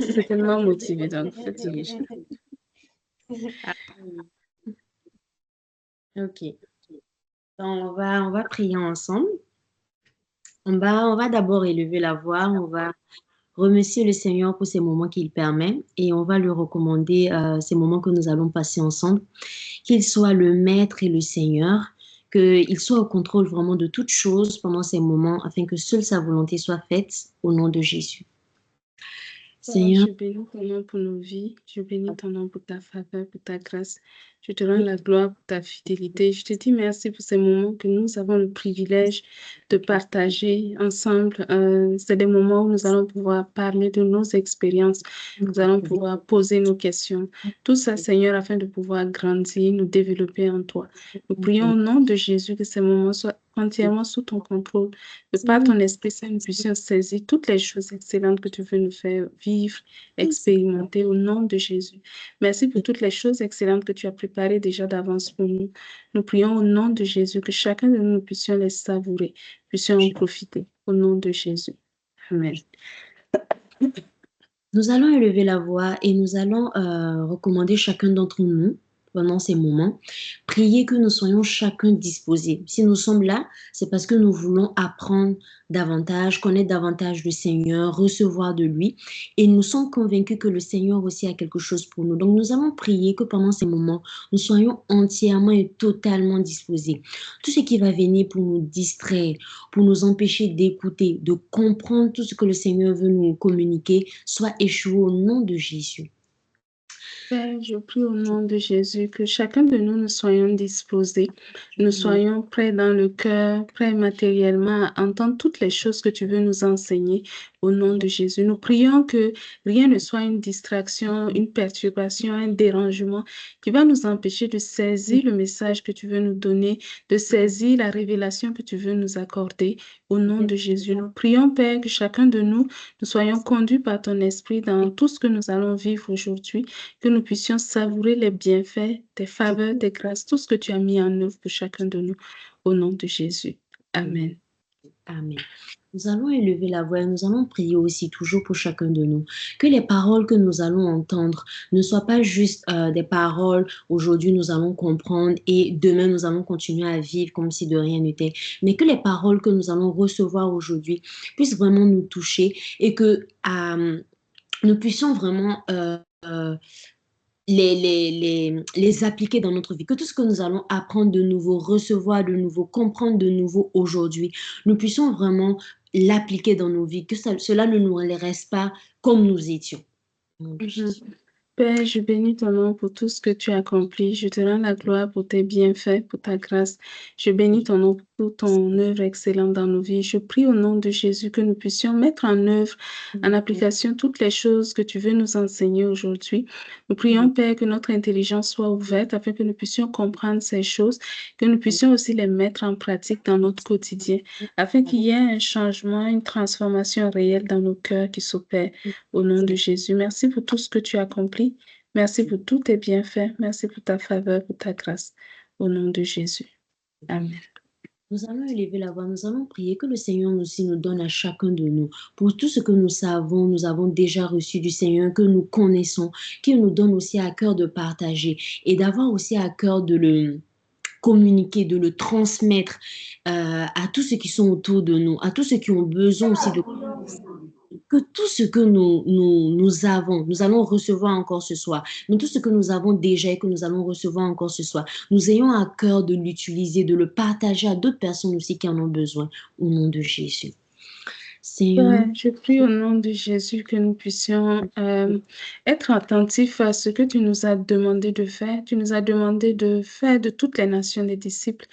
C'est tellement motivé, donc fatigué. Ah, ok. Donc, on va prier ensemble. On va d'abord élever la voix. On va remercier le Seigneur pour ces moments qu'il permet et on va lui recommander ces moments que nous allons passer ensemble. Qu'il soit le Maître et le Seigneur, qu'il soit au contrôle vraiment de toutes choses pendant ces moments afin que seule sa volonté soit faite au nom de Jésus. Seigneur, Seigneur, je bénis ton nom pour nos vies. Je bénis ton nom pour ta faveur, pour ta grâce. Je te rends la gloire pour ta fidélité. Je te dis merci pour ces moments que nous avons le privilège de partager ensemble. C'est des moments où nous allons pouvoir parler de nos expériences. Nous allons pouvoir poser nos questions. Tout ça, Seigneur, afin de pouvoir grandir, nous développer en toi. Nous prions au nom de Jésus que ces moments soient entièrement sous ton contrôle. Que par ton Esprit Saint, nous puissions saisir toutes les choses excellentes que tu veux nous faire vivre, expérimenter au nom de Jésus. Merci pour toutes les choses excellentes que tu as préparées déjà d'avance pour nous. Nous prions au nom de Jésus que chacun de nous puissions les savourer, puissions en profiter au nom de Jésus. Amen. nous allons élever la voix et nous allons recommander chacun d'entre nous pendant ces moments, prier que nous soyons chacun disposés. Si nous sommes là, c'est parce que nous voulons apprendre davantage, connaître davantage le Seigneur, recevoir de lui. Et nous sommes convaincus que le Seigneur aussi a quelque chose pour nous. Donc nous allons prier que pendant ces moments, nous soyons entièrement et totalement disposés. Tout ce qui va venir pour nous distraire, pour nous empêcher d'écouter, de comprendre tout ce que le Seigneur veut nous communiquer, soit échoué au nom de Jésus. Père, je prie au nom de Jésus que chacun de nous soyons disposés, nous soyons prêts dans le cœur, prêts matériellement à entendre toutes les choses que tu veux nous enseigner au nom de Jésus. Nous prions que rien ne soit une distraction, une perturbation, un dérangement qui va nous empêcher de saisir le message que tu veux nous donner, de saisir la révélation que tu veux nous accorder au nom de Jésus. Nous prions, Père, que chacun de nous soyons conduits par ton esprit dans tout ce que nous allons vivre aujourd'hui, que nous puissions savourer les bienfaits, tes faveurs, tes grâces, tout ce que tu as mis en œuvre pour chacun de nous, au nom de Jésus. Amen. Amen. Nous allons élever la voix et nous allons prier aussi toujours pour chacun de nous. Que les paroles que nous allons entendre ne soient pas juste des paroles, aujourd'hui nous allons comprendre et demain nous allons continuer à vivre comme si de rien n'était, mais que les paroles que nous allons recevoir aujourd'hui puissent vraiment nous toucher et que nous puissions vraiment les appliquer dans notre vie. Que tout ce que nous allons apprendre de nouveau, recevoir de nouveau, comprendre de nouveau aujourd'hui, nous puissions vraiment l'appliquer dans nos vies, que cela ne nous reste pas comme nous étions. Mhm. Père, je bénis ton nom pour tout ce que tu as accompli. Je te rends la gloire pour tes bienfaits, pour ta grâce. Je bénis ton nom pour ton œuvre excellente dans nos vies. Je prie au nom de Jésus que nous puissions mettre en œuvre, en application toutes les choses que tu veux nous enseigner aujourd'hui. Nous prions, Père, que notre intelligence soit ouverte afin que nous puissions comprendre ces choses, que nous puissions aussi les mettre en pratique dans notre quotidien, afin qu'il y ait un changement, une transformation réelle dans nos cœurs qui s'opère. Au nom de Jésus, merci pour tout ce que tu as accompli. Merci pour tous tes bienfaits. Merci pour ta faveur, pour ta grâce. Au nom de Jésus. Amen. Nous allons élever la voix, nous allons prier que le Seigneur aussi nous donne à chacun de nous, pour tout ce que nous savons, nous avons déjà reçu du Seigneur, que nous connaissons, qu'il nous donne aussi à cœur de partager et d'avoir aussi à cœur de le communiquer, de le transmettre à tous ceux qui sont autour de nous, à tous ceux qui ont besoin aussi de que tout ce que nous avons, nous allons recevoir encore ce soir, mais tout ce que nous avons déjà et que nous allons recevoir encore ce soir, nous ayons à cœur de l'utiliser, de le partager à d'autres personnes aussi qui en ont besoin, au nom de Jésus. Seigneur, Père, je prie au nom de Jésus que nous puissions être attentifs à ce que tu nous as demandé de faire. Tu nous as demandé de faire de toutes les nations des disciples.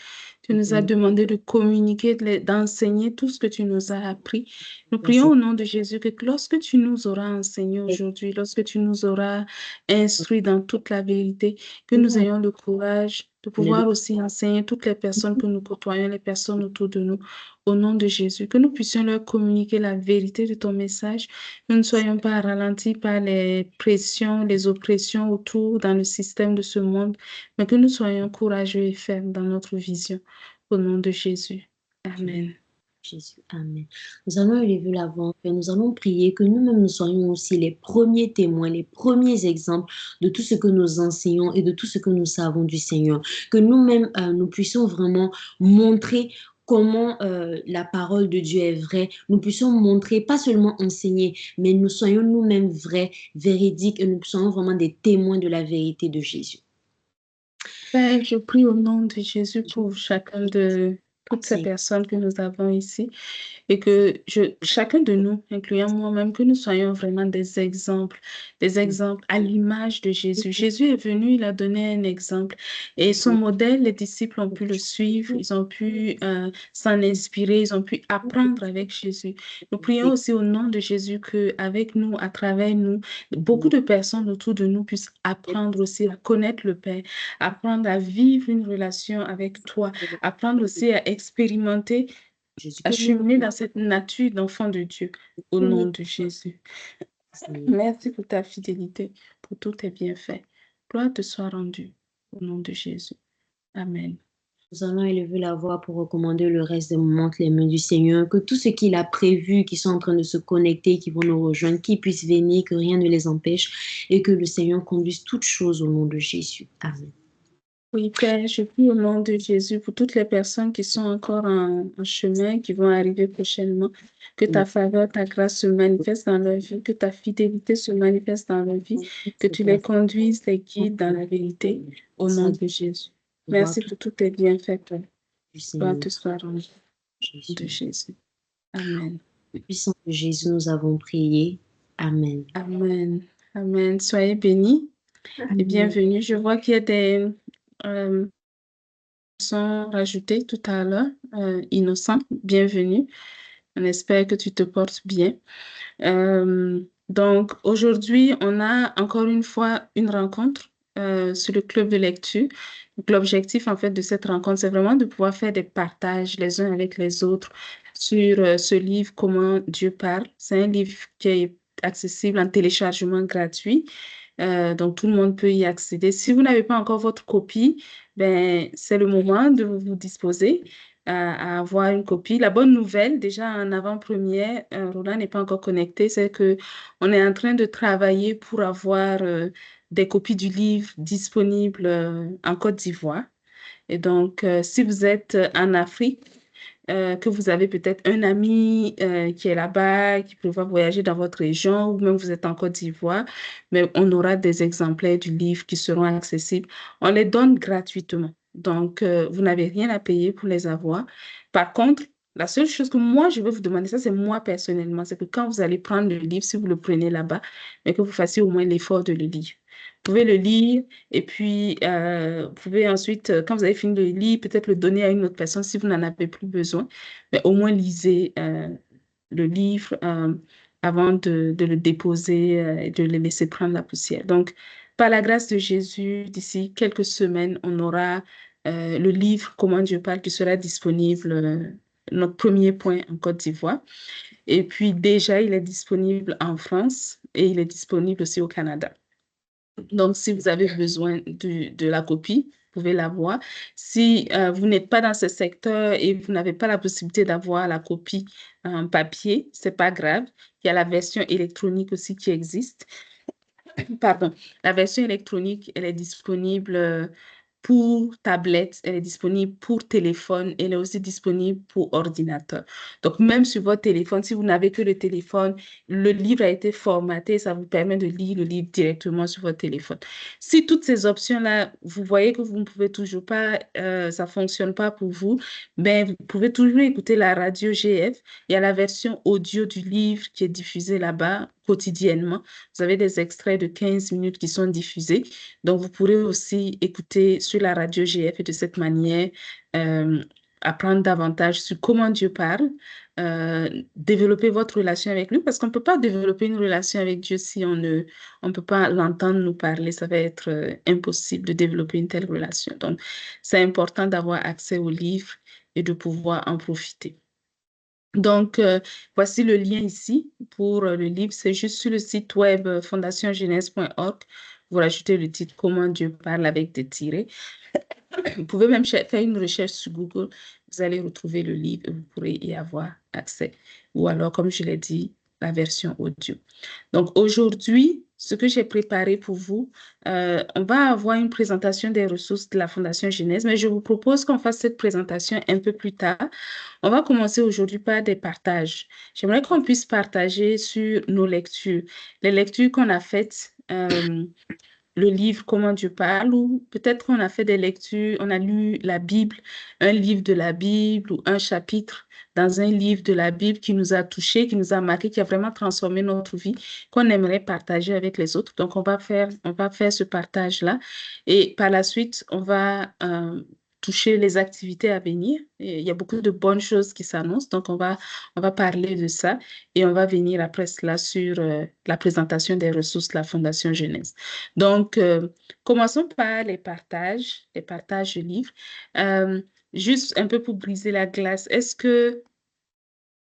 Tu nous as demandé de communiquer, d'enseigner tout ce que tu nous as appris. Nous prions au nom de Jésus que lorsque tu nous auras enseigné aujourd'hui, lorsque tu nous auras instruit dans toute la vérité, que nous ayons le courage de pouvoir aussi enseigner toutes les personnes que nous côtoyons, les personnes autour de nous, au nom de Jésus, que nous puissions leur communiquer la vérité de ton message. Nous ne soyons pas ralentis par les pressions, les oppressions autour dans le système de ce monde, mais que nous soyons courageux et fermes dans notre vision. Au nom de Jésus. Amen. Jésus. Amen. Nous allons élever la voix et nous allons prier que nous-mêmes nous soyons aussi les premiers témoins, les premiers exemples de tout ce que nous enseignons et de tout ce que nous savons du Seigneur. Que nous-mêmes, nous puissions vraiment montrer comment la parole de Dieu est vraie. Nous puissions montrer, pas seulement enseigner, mais nous soyons nous-mêmes vrais, véridiques et nous soyons vraiment des témoins de la vérité de Jésus. Père, je prie au nom de Jésus pour chacun de toutes ces Seigneur. personnes que nous avons ici et que chacun de nous, incluant moi-même, que nous soyons vraiment des exemples à l'image de Jésus. Jésus est venu, il a donné un exemple et son modèle, les disciples ont pu le suivre, ils ont pu s'en inspirer, ils ont pu apprendre avec Jésus. Nous prions aussi au nom de Jésus que avec nous, à travers nous, beaucoup de personnes autour de nous puissent apprendre aussi à connaître le Père, apprendre à vivre une relation avec toi, apprendre aussi à expérimenter, Jésus, à que nous, cheminer dans cette nature d'enfant de Dieu, au nom de Jésus. Seigneur. Merci pour ta fidélité, pour tous tes bienfaits. Gloire te soit rendue, au nom de Jésus. Amen. Nous allons élever la voix pour recommander le reste des moments entre les mains du Seigneur, que tout ce qu'il a prévu, qui sont en train de se connecter, qui vont nous rejoindre, qu'ils puissent venir, que rien ne les empêche et que le Seigneur conduise toutes choses au nom de Jésus. Amen. Oui, Père, je prie au nom de Jésus pour toutes les personnes qui sont encore en chemin, qui vont arriver prochainement, que ta faveur, ta grâce se manifeste dans leur vie, que ta fidélité se manifeste dans leur vie, que tu les conduises, les guides dans la vérité, au nom de Jésus. Merci pour tous tes bienfaits, Père. Gloire te soit rendue, au nom de Jésus. Amen. Puissant de Jésus, nous avons prié. Amen. Amen. Amen. Soyez bénis et bienvenue. Je vois qu'il y a des sont rajoutés tout à l'heure. Innocent, bienvenue. On espère que tu te portes bien. Donc, aujourd'hui, on a encore une fois une rencontre sur le club de lecture. Donc, l'objectif, en fait, de cette rencontre, c'est vraiment de pouvoir faire des partages les uns avec les autres sur ce livre, Comment Dieu parle. C'est un livre qui est accessible en téléchargement gratuit. Donc, tout le monde peut y accéder. Si vous n'avez pas encore votre copie, ben, c'est le moment de vous disposer à avoir une copie. La bonne nouvelle, déjà en avant-première, Roland n'est pas encore connecté, c'est que on est en train de travailler pour avoir des copies du livre disponibles en Côte d'Ivoire. Et donc, si vous êtes en Afrique, que vous avez peut-être un ami qui est là-bas, qui prévoit voyager dans votre région, ou même vous êtes en Côte d'Ivoire, mais on aura des exemplaires du livre qui seront accessibles. On les donne gratuitement. Donc, vous n'avez rien à payer pour les avoir. Par contre, la seule chose que moi, je veux vous demander, ça c'est moi personnellement, c'est que quand vous allez prendre le livre, si vous le prenez là-bas, mais que vous fassiez au moins l'effort de le lire. Vous pouvez le lire et puis vous pouvez ensuite, quand vous avez fini de le lire, peut-être le donner à une autre personne si vous n'en avez plus besoin. Mais au moins lisez le livre avant de le déposer et de le laisser prendre la poussière. Donc, par la grâce de Jésus, d'ici quelques semaines, on aura le livre Comment Dieu parle qui sera disponible, notre premier point en Côte d'Ivoire. Et puis déjà, il est disponible en France et il est disponible aussi au Canada. Donc, si vous avez besoin de la copie, vous pouvez l'avoir. Si vous n'êtes pas dans ce secteur et vous n'avez pas la possibilité d'avoir la copie en papier, c'est pas grave. Il y a la version électronique aussi qui existe. Pardon. La version électronique, elle est disponible pour tablette, elle est disponible pour téléphone, elle est aussi disponible pour ordinateur. Donc, même sur votre téléphone, si vous n'avez que le téléphone, le livre a été formaté, ça vous permet de lire le livre directement sur votre téléphone. Si toutes ces options-là, vous voyez que vous ne pouvez toujours pas, ça ne fonctionne pas pour vous, ben, vous pouvez toujours écouter la radio GF. Il y a la version audio du livre qui est diffusée là-bas quotidiennement. Vous avez des extraits de 15 minutes qui sont diffusés. Donc, vous pourrez aussi écouter sur la radio GF et de cette manière apprendre davantage sur comment Dieu parle, développer votre relation avec lui, parce qu'on ne peut pas développer une relation avec Dieu si on ne peut pas l'entendre nous parler. Ça va être impossible de développer une telle relation. Donc, c'est important d'avoir accès aux livres et de pouvoir en profiter. Donc, voici le lien ici pour le livre. C'est juste sur le site web fondationjeunesse.org. Vous rajoutez le titre Comment Dieu parle avec des tirets. Vous pouvez même faire une recherche sur Google. Vous allez retrouver le livre et vous pourrez y avoir accès. Ou alors, comme je l'ai dit, la version audio. Donc, aujourd'hui, ce que j'ai préparé pour vous, on va avoir une présentation des ressources de la Fondation Genèse, mais je vous propose qu'on fasse cette présentation un peu plus tard. On va commencer aujourd'hui par des partages. J'aimerais qu'on puisse partager sur nos lectures, les lectures qu'on a faites, le livre Comment Dieu parle, ou peut-être qu'on a fait des lectures, on a lu la Bible, un livre de la Bible ou un chapitre dans un livre de la Bible qui nous a touchés, qui nous a marqué, qui a vraiment transformé notre vie, qu'on aimerait partager avec les autres. Donc, on va faire ce partage-là. Et par la suite, on va toucher les activités à venir. Et il y a beaucoup de bonnes choses qui s'annoncent. Donc, on va parler de ça et on va venir après cela sur la présentation des ressources de la Fondation Jeunesse. Donc, commençons par les partages de livres. Juste un peu pour briser la glace, est-ce que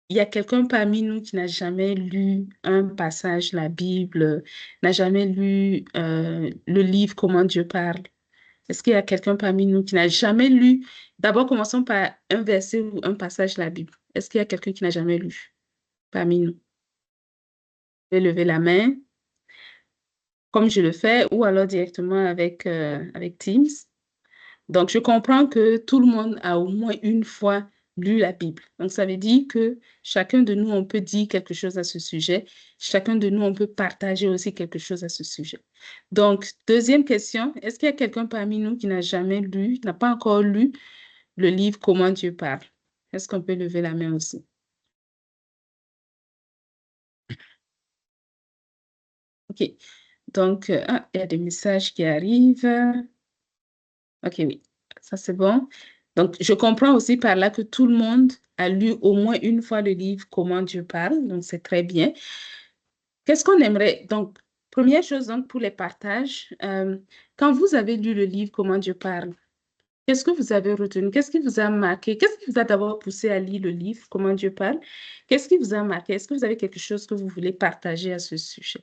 il y a quelqu'un parmi nous qui n'a jamais lu un passage de la Bible, n'a jamais lu le livre Comment Dieu parle? Est-ce qu'il y a quelqu'un parmi nous qui n'a jamais lu? D'abord, commençons par un verset ou un passage de la Bible. Est-ce qu'il y a quelqu'un qui n'a jamais lu parmi nous? Vous pouvez lever la main, comme je le fais, ou alors directement avec Teams. Donc, je comprends que tout le monde a au moins une fois lu la Bible. Donc, ça veut dire que chacun de nous, on peut dire quelque chose à ce sujet. Chacun de nous, on peut partager aussi quelque chose à ce sujet. Donc, deuxième question, est-ce qu'il y a quelqu'un parmi nous qui n'a jamais lu, n'a pas encore lu le livre Comment Dieu parle? Est-ce qu'on peut lever la main aussi? OK. Donc, il y a des messages qui arrivent. OK, oui, ça c'est bon. Donc, je comprends aussi par là que tout le monde a lu au moins une fois le livre Comment Dieu parle, donc c'est très bien. Qu'est-ce qu'on aimerait? Donc, première chose donc pour les partages, quand vous avez lu le livre Comment Dieu parle, qu'est-ce que vous avez retenu? Qu'est-ce qui vous a marqué? Qu'est-ce qui vous a d'abord poussé à lire le livre Comment Dieu parle? Qu'est-ce qui vous a marqué? Est-ce que vous avez quelque chose que vous voulez partager à ce sujet?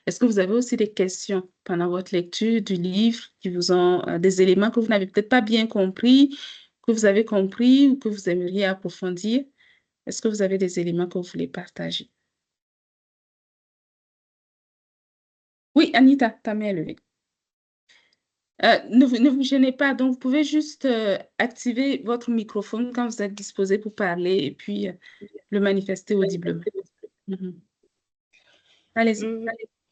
Est-ce que vous avez aussi des questions pendant votre lecture du livre qui vous ont des éléments que vous n'avez peut-être pas bien compris, que vous avez compris ou que vous aimeriez approfondir? Est-ce que vous avez des éléments que vous voulez partager? Oui, Anita, ta main est levée. Ne vous gênez pas, donc vous pouvez juste activer votre microphone quand vous êtes disposé pour parler et puis le manifester audiblement. Mhm. Allez-y.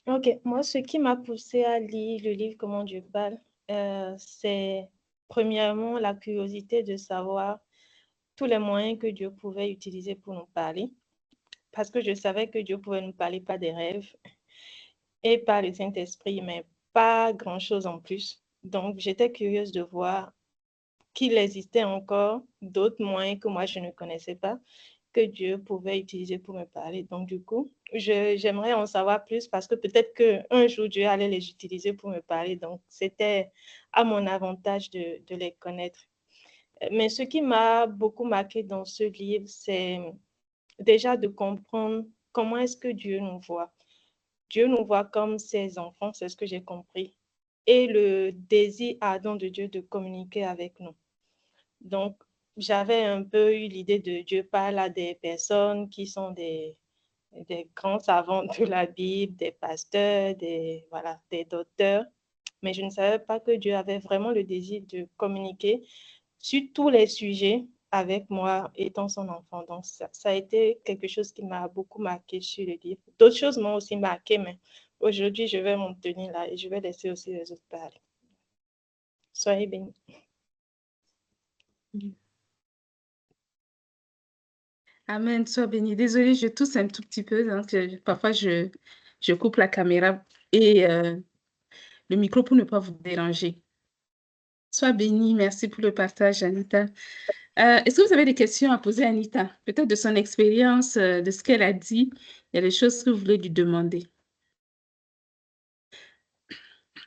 Ok, moi, ce qui m'a poussé à lire le livre Comment Dieu parle, c'est premièrement la curiosité de savoir tous les moyens que Dieu pouvait utiliser pour nous parler, parce que je savais que Dieu pouvait nous parler par des rêves et par le Saint-Esprit, mais pas grand-chose en plus. Donc, j'étais curieuse de voir qu'il existait encore d'autres moyens que moi, je ne connaissais pas, que Dieu pouvait utiliser pour me parler. Donc, du coup, j'aimerais en savoir plus parce que peut-être qu'un jour, Dieu allait les utiliser pour me parler. Donc, c'était à mon avantage de les connaître. Mais ce qui m'a beaucoup marqué dans ce livre, c'est déjà de comprendre comment est-ce que Dieu nous voit. Dieu nous voit comme ses enfants, c'est ce que j'ai compris. Et le désir ardent de Dieu de communiquer avec nous. Donc, j'avais un peu eu l'idée de Dieu parle à des personnes qui sont des grands savants de la Bible, des pasteurs, voilà, des docteurs. Mais je ne savais pas que Dieu avait vraiment le désir de communiquer sur tous les sujets avec moi étant son enfant. Donc, ça a été quelque chose qui m'a beaucoup marqué sur le livre. D'autres choses m'ont aussi marqué, mais aujourd'hui, je vais m'en tenir là et je vais laisser aussi les autres parler. Soyez bénis. Amen, sois béni. Désolée, je tousse un tout petit peu, donc parfois je coupe la caméra et le micro pour ne pas vous déranger. Sois béni, merci pour le partage, Anita. Est-ce que vous avez des questions à poser à Anita? Peut-être de son expérience, de ce qu'elle a dit. Il y a des choses que vous voulez lui demander.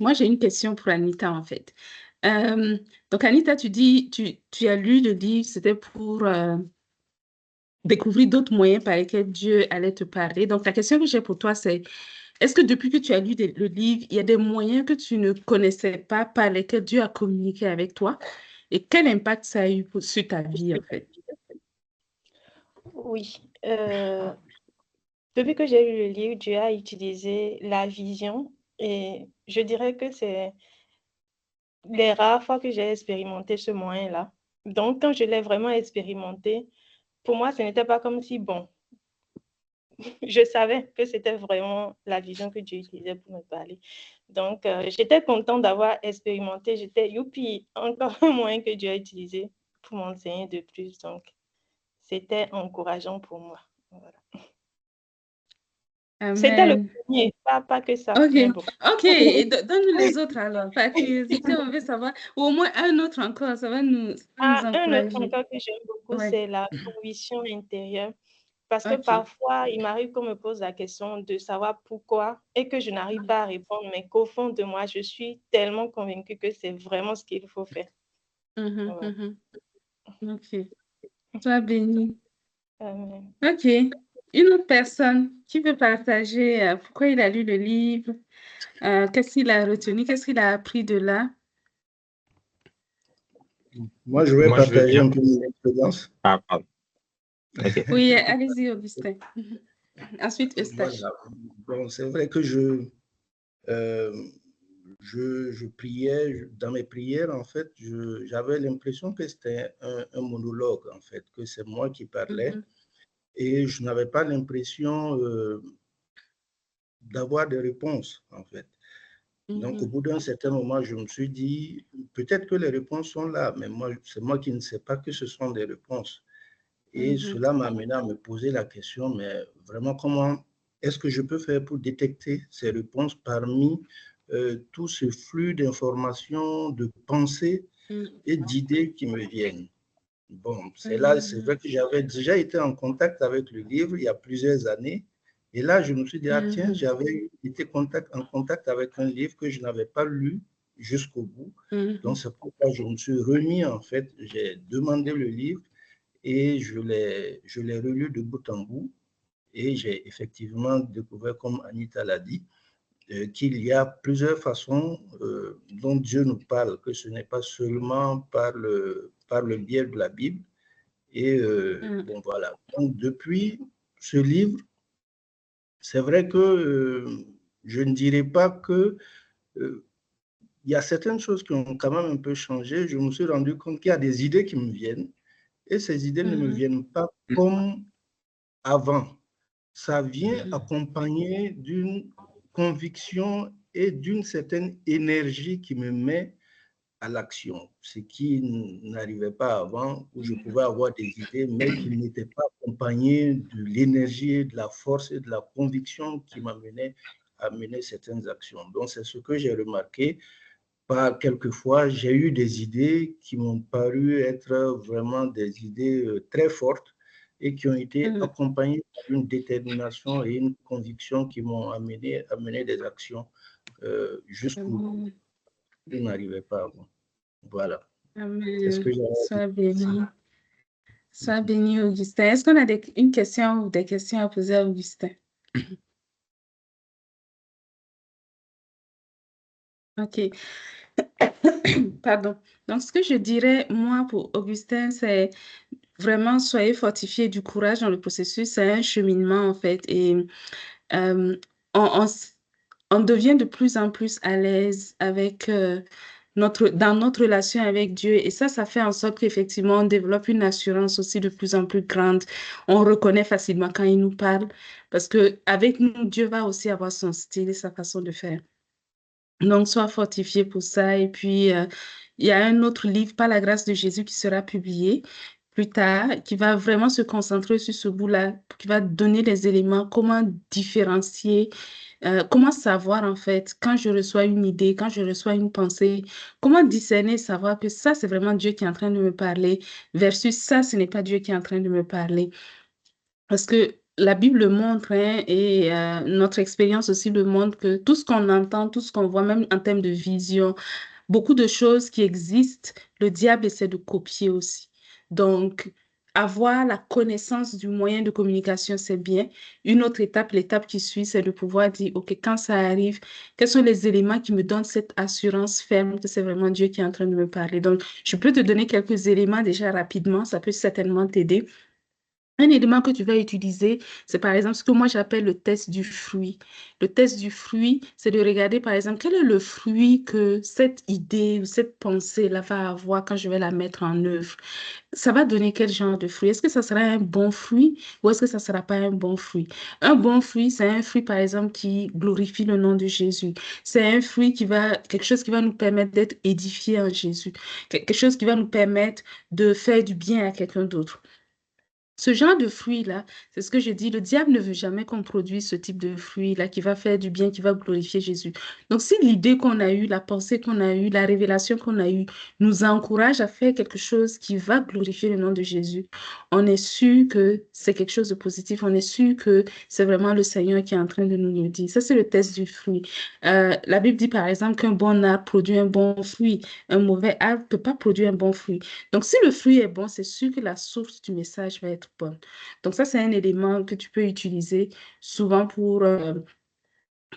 Moi, j'ai une question pour Anita, en fait. Donc, Anita, tu dis, tu as lu le livre, c'était pour découvrir d'autres moyens par lesquels Dieu allait te parler. Donc, la question que j'ai pour toi, c'est, est-ce que depuis que tu as lu le livre, il y a des moyens que tu ne connaissais pas par lesquels Dieu a communiqué avec toi? Et quel impact ça a eu sur ta vie, en fait? Oui. Depuis que j'ai lu le livre, Dieu a utilisé la vision et je dirais que c'est les rares fois que j'ai expérimenté ce moyen-là. Donc, quand je l'ai vraiment expérimenté, pour moi, ce n'était pas comme si, bon, je savais que c'était vraiment la vision que Dieu utilisait pour me parler. Donc, j'étais contente d'avoir expérimenté. J'étais, youpi, encore un moyen que Dieu a utilisé pour m'enseigner de plus. Donc, c'était encourageant pour moi. Voilà. C'était le Amen. premier, pas que ça, OK, mais bon. OK. Et donne-nous les autres alors. Par curiosité, on veut savoir. Ou au moins un autre encore, ça va nous Un autre encourager. encore que j'aime beaucoup, Ouais. c'est la conviction intérieure. Parce que OK. parfois, il m'arrive qu'on me pose la question de savoir pourquoi et que je n'arrive pas à répondre, mais qu'au fond de moi, je suis tellement convaincue que c'est vraiment ce qu'il faut faire. Mhm, Voilà. mhm. OK. Sois béni. Amen. OK. Une autre personne qui veut partager pourquoi il a lu le livre, qu'est-ce qu'il a retenu, qu'est-ce qu'il a appris de là. Moi, je vais Moi, je veux partager bien. un peu mon expérience. Ah, pardon. Ok. Oui, allez-y, Augustin. Ensuite, Eustache. Voilà. Bon, c'est vrai que je priais, dans mes prières, en fait, j'avais l'impression que c'était un monologue, en fait, que c'est moi qui parlais, Mhm, et je n'avais pas l'impression d'avoir des réponses, en fait. Donc, au mhm, bout d'un certain moment, je me suis dit, peut-être que les réponses sont là, mais moi, c'est moi qui ne sais pas que ce sont des réponses. Et mhm, cela m'a amené à me poser la question, mais vraiment, comment est-ce que je peux faire pour détecter ces réponses parmi tout ce flux d'informations, de pensées et d'idées qui me viennent? Bon, c'est là, c'est mhm, vrai que j'avais déjà été en contact avec le livre il y a plusieurs années. Et là, je me suis dit, ah tiens, mhm, j'avais été en contact avec un livre que je n'avais pas lu jusqu'au bout. Donc, mhm. c'est pourquoi je me suis remis, en fait, j'ai demandé le livre et je l'ai relu de bout en bout. Et j'ai effectivement découvert, comme Anita l'a dit, qu'il y a plusieurs façons dont Dieu nous parle, que ce n'est pas seulement par le biais de la Bible. Et bon, voilà. Donc, depuis ce livre, c'est vrai que je ne dirais pas que il y a certaines choses qui ont quand même un peu changé. Je me suis rendu compte qu'il y a des idées qui me viennent et ces idées ne me Mhm, viennent pas comme avant. Ça vient mhm, accompagné d'une conviction et d'une certaine énergie qui me met à l'action, ce qui n'arrivait pas avant, où je pouvais avoir des idées, mais qui n'étaient pas accompagnées de l'énergie, de la force et de la conviction qui m'amenaient à mener certaines actions. Donc, c'est ce que j'ai remarqué. Par quelquefois, j'ai eu des idées qui m'ont paru être vraiment des idées très fortes et qui ont été mhm. accompagnées par une détermination et une conviction qui m'ont amené à mener des actions jusqu'où Amen. je n'arrivais pas avant. Voilà. C'est ce Amen. que j'ai à Sois dire. béni. Sois béni, Augustin. Est-ce qu'on a une question ou des questions à poser à Augustin? OK. Pardon. Donc, ce que je dirais, moi, pour Augustin, c'est vraiment soyez fortifié du courage dans le processus. C'est un cheminement, en fait. Et euh, on, on devient de plus en plus à l'aise avec dans notre relation avec Dieu. Et ça fait en sorte qu'effectivement, on développe une assurance aussi de plus en plus grande. On reconnaît facilement quand il nous parle. Parce que avec nous, Dieu va aussi avoir son style et sa façon de faire. Donc, sois fortifié pour ça. Et puis, il y a un autre livre, Par la grâce de Jésus, qui sera publié plus tard, qui va vraiment se concentrer sur ce bout-là, qui va donner les éléments, comment différencier, comment savoir en fait, quand je reçois une idée, quand je reçois une pensée, comment discerner, savoir que ça, c'est vraiment Dieu qui est en train de me parler, versus ça, ce n'est pas Dieu qui est en train de me parler. Parce que la Bible le montre, hein, et notre expérience aussi le montre que tout ce qu'on entend, tout ce qu'on voit, même en termes de vision, beaucoup de choses qui existent, le diable essaie de copier aussi. Donc, avoir la connaissance du moyen de communication, c'est bien. Une autre étape, l'étape qui suit, c'est de pouvoir dire, OK, quand ça arrive, quels sont les éléments qui me donnent cette assurance ferme que c'est vraiment Dieu qui est en train de me parler. Donc, je peux te donner quelques éléments déjà rapidement, ça peut certainement t'aider. Un élément que tu vas utiliser, c'est par exemple ce que moi j'appelle le test du fruit. Le test du fruit, c'est de regarder par exemple quel est le fruit que cette idée ou cette pensée-là va avoir quand je vais la mettre en œuvre. Ça va donner quel genre de fruit? Est-ce que ça sera un bon fruit ou est-ce que ça ne sera pas un bon fruit? Un bon fruit, c'est un fruit par exemple qui glorifie le nom de Jésus. C'est un fruit quelque chose qui va nous permettre d'être édifiés en Jésus. Quelque chose qui va nous permettre de faire du bien à quelqu'un d'autre. Ce genre de fruit-là, c'est ce que je dis, le diable ne veut jamais qu'on produise ce type de fruit-là qui va faire du bien, qui va glorifier Jésus. Donc, si l'idée qu'on a eue, la pensée qu'on a eue, la révélation qu'on a eue nous encourage à faire quelque chose qui va glorifier le nom de Jésus, on est sûr que c'est quelque chose de positif, on est sûr que c'est vraiment le Seigneur qui est en train de nous le dire. Ça, c'est le test du fruit. La Bible dit par exemple qu'un bon arbre produit un bon fruit, un mauvais arbre ne peut pas produire un bon fruit. Donc, si le fruit est bon, c'est sûr que la source du message va être bonne. Donc, ça, c'est un élément que tu peux utiliser souvent pour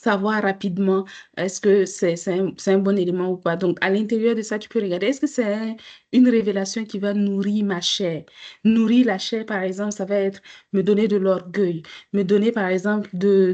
savoir rapidement est-ce que c'est un bon élément ou pas. Donc, à l'intérieur de ça, tu peux regarder, est-ce que c'est une révélation qui va nourrir ma chair? Nourrir la chair, par exemple, ça va être me donner de l'orgueil, me donner, par exemple, de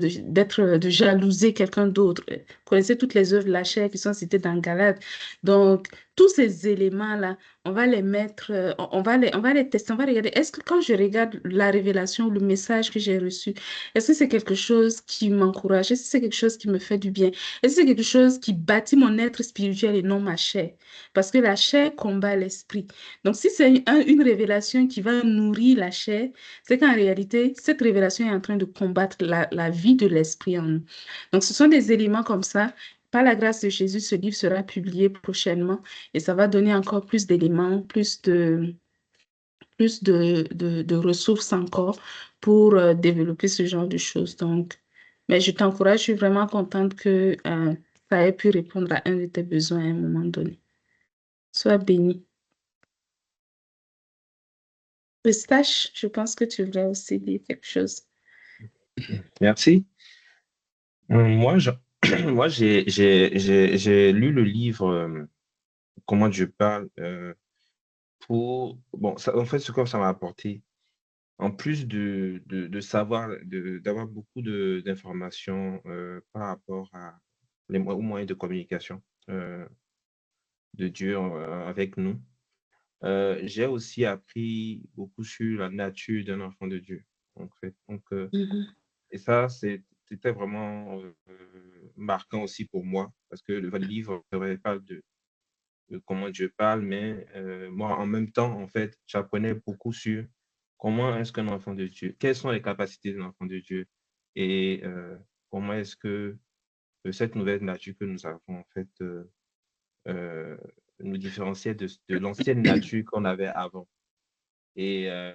jalouser quelqu'un d'autre. Vous connaissez toutes les œuvres de la chair qui sont citées dans Galate. Donc, tous ces éléments-là, on va les mettre, on va les tester, on va regarder, est-ce que quand je regarde la révélation, le message que j'ai reçu, est-ce que c'est quelque chose qui m'encourage? Est-ce que c'est quelque chose qui me fait du bien? Est-ce que c'est quelque chose qui bâtit mon être spirituel et non ma chair? Parce que la chair combat l'esprit. Donc, si c'est une révélation qui va nourrir la chair, c'est qu'en réalité, cette révélation est en train de combattre la vie de l'esprit en nous. Donc, ce sont des éléments comme ça. Par la grâce de Jésus, ce livre sera publié prochainement et ça va donner encore plus d'éléments, plus de ressources encore pour développer ce genre de choses. Donc, mais je t'encourage, je suis vraiment contente que ça ait pu répondre à un de tes besoins à un moment donné. Sois béni. Eustache, je pense que tu voulais aussi dire quelque chose. Merci. Moi, moi j'ai lu le livre Comment Dieu parle bon, ça, en fait, ce que ça m'a apporté, en plus de savoir, d'avoir beaucoup d'informations par rapport aux moyens de communication de Dieu avec nous, j'ai aussi appris beaucoup sur la nature d'un enfant de Dieu, en fait. Donc, Mhm, et ça, c'était vraiment marquant aussi pour moi, parce que le livre parle de comment Dieu parle, mais moi, en même temps, en fait, j'apprenais beaucoup sur comment est-ce qu'un enfant de Dieu, quelles sont les capacités d'un enfant de Dieu, et comment est-ce que cette nouvelle nature que nous avons, en fait, euh, nous différenciait de l'ancienne nature qu'on avait avant. Et, euh,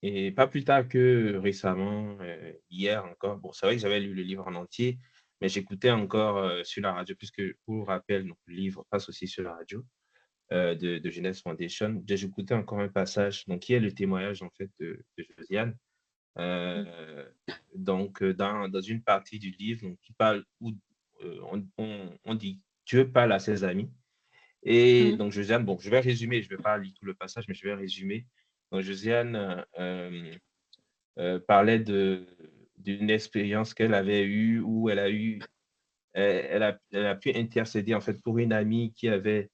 et pas plus tard que récemment, hier encore, bon, c'est vrai que j'avais lu le livre en entier, mais j'écoutais encore sur la radio, puisque pour rappel, donc, le livre passe aussi sur la radio de Jeunesse Foundation. J'écoutais encore un passage, donc, qui est le témoignage en fait de Josiane. Donc, dans une partie du livre donc, qui parle où on dit Dieu parle à ses amis. Et mhm, donc, Josiane, bon, je vais résumer, je ne vais pas lire tout le passage, mais je vais résumer. Donc, Josiane parlait d'une expérience qu'elle avait eue où elle a pu intercéder en fait pour une amie qui avait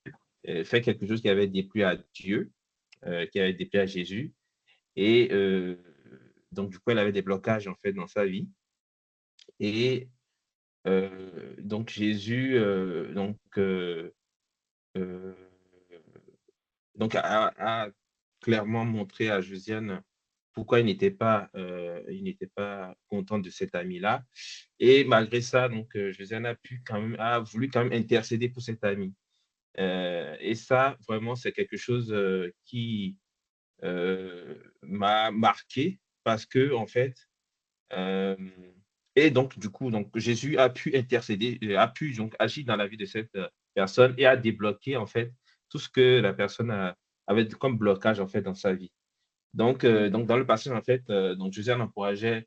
fait quelque chose qui avait déplu à Dieu, qui avait déplu à Jésus. Et donc, du coup, elle avait des blocages en fait dans sa vie. Et donc, Jésus euh, a clairement montré à Josiane pourquoi il n'était pas content de cet ami-là. Et malgré ça, donc, Josiane a voulu quand même intercéder pour cet ami. Et ça, vraiment, c'est quelque chose qui m'a marqué parce que, en fait, et donc, du coup, donc, Jésus a pu intercéder, a pu donc agir dans la vie de cette personne et a débloqué, en fait, tout ce que la personne avait comme blocage, en fait, dans sa vie. Donc dans le passage, en fait, donc Josiane encourageait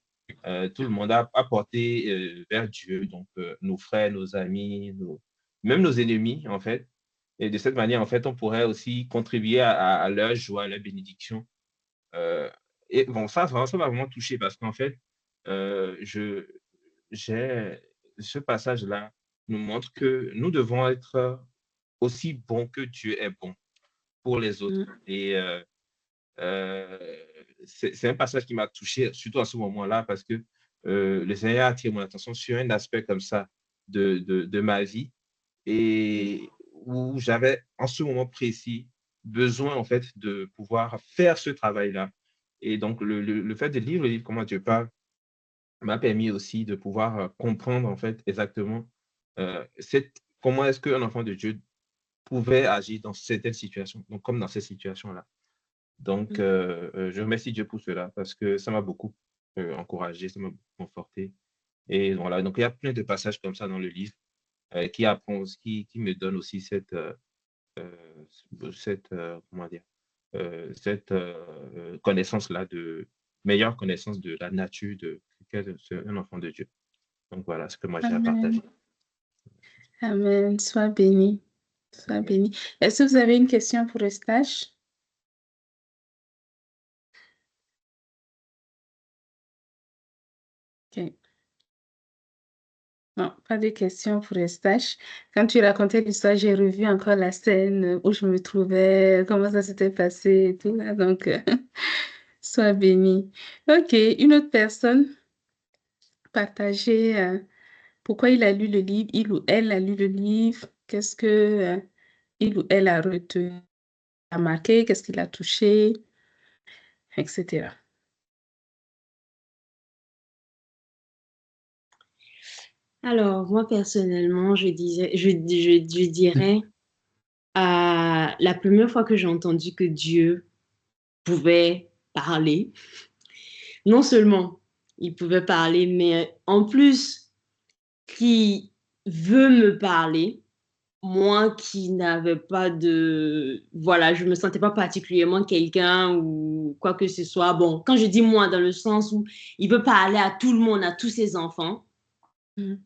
tout le monde à porter vers Dieu, donc nos frères, nos amis, même nos ennemis, en fait. Et de cette manière, en fait, on pourrait aussi contribuer à leur joie, à leur bénédiction. Et bon, ça m'a vraiment touché parce qu'en fait, euh, je, ce passage-là nous montre que nous devons être aussi bons que Dieu est bon pour les autres. Et c'est un passage qui m'a touché, surtout à ce moment-là, parce que le Seigneur a attiré mon attention sur un aspect comme ça de ma vie et où j'avais, en ce moment précis, besoin, en fait, de pouvoir faire ce travail-là. Et donc, le fait de lire le livre Comment Dieu parle m'a permis aussi de pouvoir comprendre, en fait, exactement comment est-ce qu'un enfant de Dieu pouvait agir dans certaines situations, donc comme dans ces situations-là. Donc, je remercie Dieu pour cela parce que ça m'a beaucoup encouragé, ça m'a beaucoup conforté. Et voilà, donc il y a plein de passages comme ça dans le livre qui me donnent aussi comment dire, cette connaissance-là, meilleure connaissance de la nature de un enfant de Dieu. Donc voilà ce que moi j'ai à partager. Amen. Sois béni. Sois béni. Est-ce que vous avez une question pour Eustache? OK. Non, pas de questions pour Eustache. Quand tu racontais l'histoire, j'ai revu encore la scène où je me trouvais, comment ça s'était passé et tout là. Donc, sois béni. OK. Une autre personne partager pourquoi il a lu le livre, il ou elle a lu le livre, qu'est-ce que il ou elle a retenu, a marqué, qu'est-ce qu'il a touché, etc. Alors, moi, personnellement, je dirais, la première fois que j'ai entendu que Dieu pouvait parler, non seulement il pouvait parler, mais en plus, qui veut me parler, moi qui n'avais pas voilà, je me sentais pas particulièrement quelqu'un ou quoi que ce soit. Bon, quand je dis moi, dans le sens où il veut parler à tout le monde, à tous ses enfants,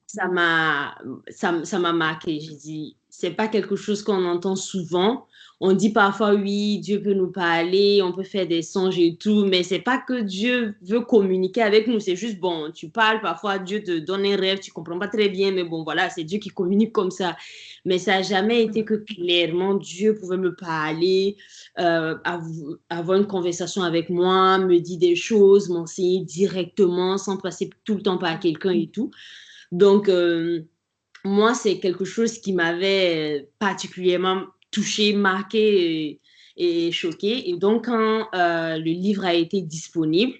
ça m'a marqué. J'ai dit, c'est pas quelque chose qu'on entend souvent. On dit parfois, oui, Dieu peut nous parler, on peut faire des songes et tout, mais c'est pas que Dieu veut communiquer avec nous. C'est juste, bon, tu parles, parfois Dieu te donne un rêve, tu comprends pas très bien, mais bon, voilà, c'est Dieu qui communique comme ça. Mais ça n'a jamais été que clairement Dieu pouvait me parler, avoir une conversation avec moi, me dire des choses, m'enseigner directement sans passer tout le temps par quelqu'un et tout. Donc, moi, c'est quelque chose qui m'avait particulièrement touchée, marquée et choquée. Et donc, quand le livre a été disponible,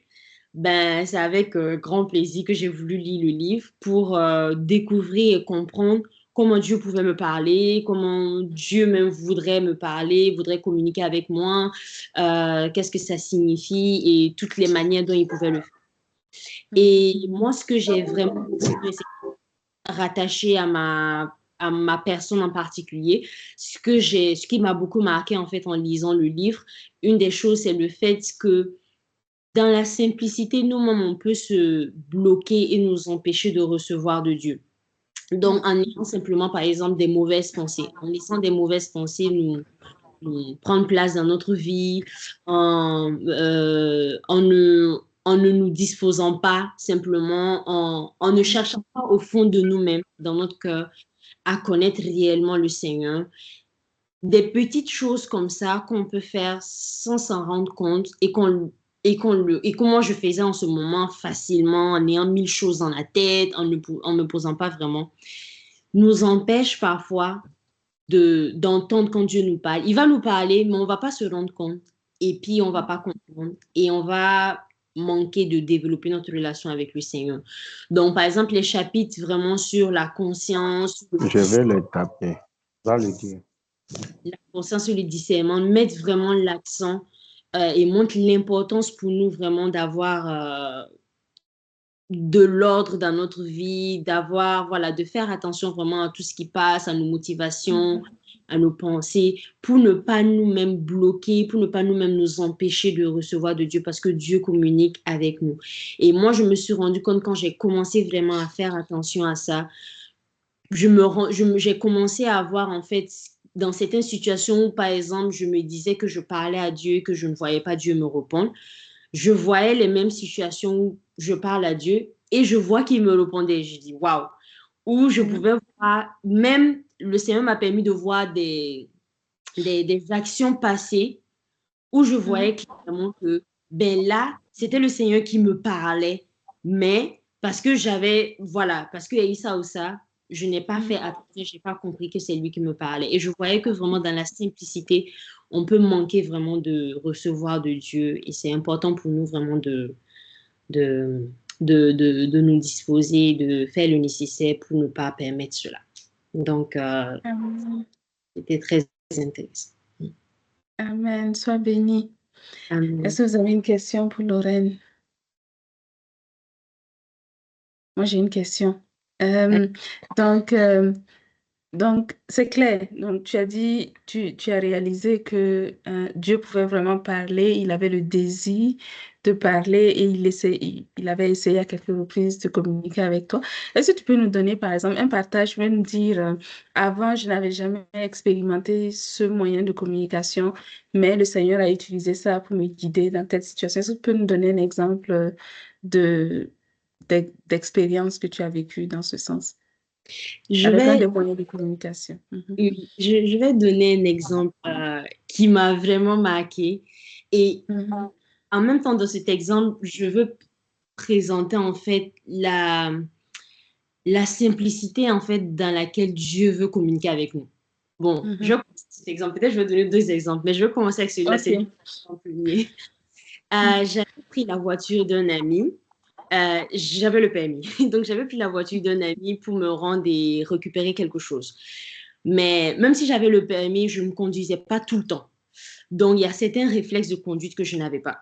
ben, c'est avec grand plaisir que j'ai voulu lire le livre pour découvrir et comprendre comment Dieu pouvait me parler, comment Dieu même voudrait me parler, voudrait communiquer avec moi, qu'est-ce que ça signifie et toutes les manières dont il pouvait le faire. Et moi, ce que j'ai vraiment rattaché à ma personne en particulier. Ce qui m'a beaucoup marqué en fait en lisant le livre, une des choses, c'est le fait que dans la simplicité, nous-mêmes, on peut se bloquer et nous empêcher de recevoir de Dieu. Donc, en ayant simplement, par exemple, des mauvaises pensées, en laissant des mauvaises pensées nous prendre place dans notre vie, en ne nous disposant pas simplement, en ne cherchant pas au fond de nous-mêmes, dans notre cœur, à connaître réellement le Seigneur. Des petites choses comme ça qu'on peut faire sans s'en rendre compte et comment je faisais en ce moment facilement, en ayant 1000 choses dans la tête, en ne posant pas vraiment, nous empêche parfois d'entendre quand Dieu nous parle. Il va nous parler, mais on ne va pas se rendre compte. Et puis, on ne va pas comprendre. Et on va manquer de développer notre relation avec le Seigneur. Donc, par exemple, les chapitres vraiment sur la conscience. Je vais les taper. Va le dire. La conscience sur le discernement mettent vraiment l'accent et montrent l'importance pour nous vraiment d'avoir de l'ordre dans notre vie, d'avoir, voilà, de faire attention vraiment à tout ce qui passe, à nos motivations, à nos pensées, pour ne pas nous-mêmes bloquer, pour ne pas nous-mêmes nous empêcher de recevoir de Dieu, parce que Dieu communique avec nous. Et moi, je me suis rendu compte quand j'ai commencé vraiment à faire attention à ça, j'ai commencé à avoir, en fait, dans certaines situations où, par exemple, je me disais que je parlais à Dieu et que je ne voyais pas Dieu me répondre, je voyais les mêmes situations où je parle à Dieu et je vois qu'il me répondait. Je dis, waouh! Où je pouvais voir, même le Seigneur m'a permis de voir des actions passées où je voyais clairement que, ben là, c'était le Seigneur qui me parlait, mais parce que voilà, parce qu'il y a eu ça ou ça, je n'ai pas fait attention, je n'ai pas compris que c'est lui qui me parlait. Et je voyais que vraiment dans la simplicité, on peut manquer vraiment de recevoir de Dieu. Et c'est important pour nous vraiment de, de nous disposer, de faire le nécessaire pour ne pas permettre cela. Donc, Amen. c'était très intéressant. Amen. Sois béni. Amen. Est-ce que vous avez une question pour Lorraine? Moi, j'ai une question. Donc, donc, c'est clair. Donc, tu as dit, tu as réalisé que Dieu pouvait vraiment parler. Il avait le désir de parler et il avait essayé à quelques reprises de communiquer avec toi. Est-ce que tu peux nous donner, par exemple, un partage? Tu peux nous dire, avant, je n'avais jamais expérimenté ce moyen de communication, mais le Seigneur a utilisé ça pour me guider dans telle situation. Est-ce que tu peux nous donner un exemple de, d'expérience que tu as vécue dans ce sens? Je Avec un vais des moyens de communication. Oui, je vais donner un exemple qui m'a vraiment marqué. Et Mhm. en même temps, dans cet exemple, je veux présenter en fait la simplicité en fait dans laquelle Dieu veut communiquer avec nous. Bon, je vais Mhm. commencer cet exemple. Peut-être je vais donner deux exemples, mais je vais commencer avec celui-là. C'est lui OK. en premier. J'avais pris la voiture d'un ami. J'avais le permis. Donc, j'avais pris la voiture d'un ami pour me rendre et récupérer quelque chose. Mais même si j'avais le permis, je ne conduisais pas tout le temps. Donc, il y a certains réflexes de conduite que je n'avais pas.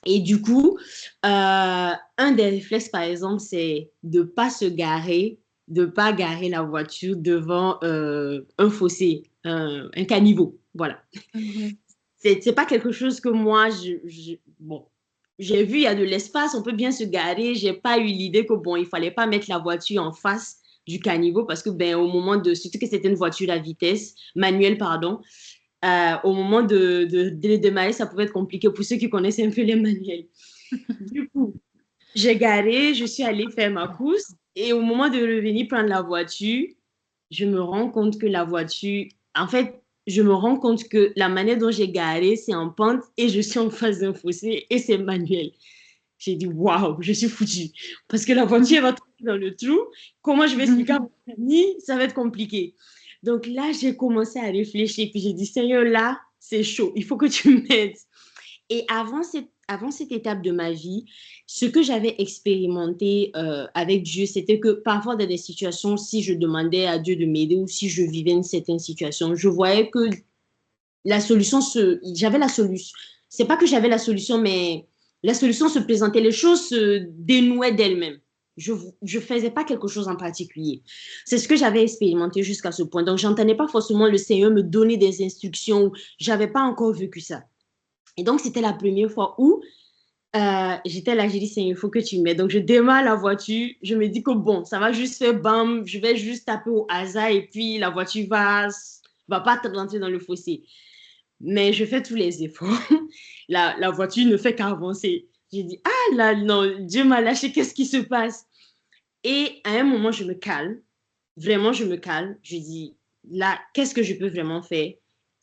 Et du coup, un des réflexes, par exemple, c'est de ne pas se garer, de ne pas garer la voiture devant un fossé, un caniveau. Voilà. Mhm. C'est pas quelque chose que moi, bon, j'ai vu, il y a de l'espace, on peut bien se garer. J'ai pas eu l'idée que, bon, il fallait pas mettre la voiture en face du caniveau parce que, ben, au moment surtout que c'était une voiture à vitesse, manuelle, pardon, au moment de démarrer, ça pouvait être compliqué pour ceux qui connaissent un peu les manuels. Du coup, j'ai garé, je suis allée faire ma course et au moment de revenir prendre la voiture, je me rends compte que la voiture, en fait, je me rends compte que la manière dont j'ai garé, c'est en pente et je suis en face d'un fossé et c'est manuel. J'ai dit, waouh, je suis foutue. Parce que la voiture elle va tomber dans le trou. Comment je vais expliquer à mon ami? Ça va être compliqué. Donc là, j'ai commencé à réfléchir. Puis j'ai dit, Seigneur, là, c'est chaud. Il faut que tu m'aides. Et avant cette étape de ma vie, ce que j'avais expérimenté avec Dieu, c'était que parfois dans des situations, si je demandais à Dieu de m'aider ou si je vivais une certaine situation, je voyais que j'avais la solution. C'est pas que j'avais la solution, mais la solution se présentait, les choses se dénouaient d'elles-mêmes. Je faisais pas quelque chose en particulier. C'est ce que j'avais expérimenté jusqu'à ce point. Donc, j'entendais pas forcément le Seigneur me donner des instructions. J'avais pas encore vécu ça. Et donc, c'était la première fois où j'étais là, j'ai dit, Seigneur, il faut que tu m'aides. Donc, je démarre la voiture. Je me dis que bon, ça va juste faire bam, je vais juste taper au hasard et puis la voiture va pas rentrer dans le fossé. Mais je fais tous les efforts. La voiture ne fait qu'avancer. J'ai dit, ah là, non, Dieu m'a lâché, qu'est-ce qui se passe? Et à un moment, je me calme. Vraiment, je me calme. Je dis, là, qu'est-ce que je peux vraiment faire?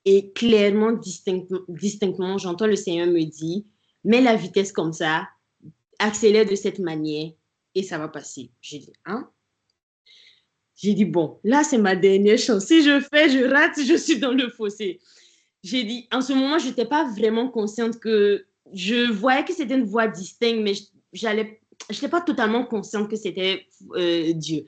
Et clairement, distinctement, j'entends le Seigneur me dire, mets la vitesse comme ça, accélère de cette manière et ça va passer. J'ai dit, hein? J'ai dit, bon, là, c'est ma dernière chance. Si je fais, je rate, je suis dans le fossé. J'ai dit, en ce moment, je n'étais pas vraiment consciente que je voyais que c'était une voix distincte, mais je n'étais pas totalement consciente que c'était Dieu.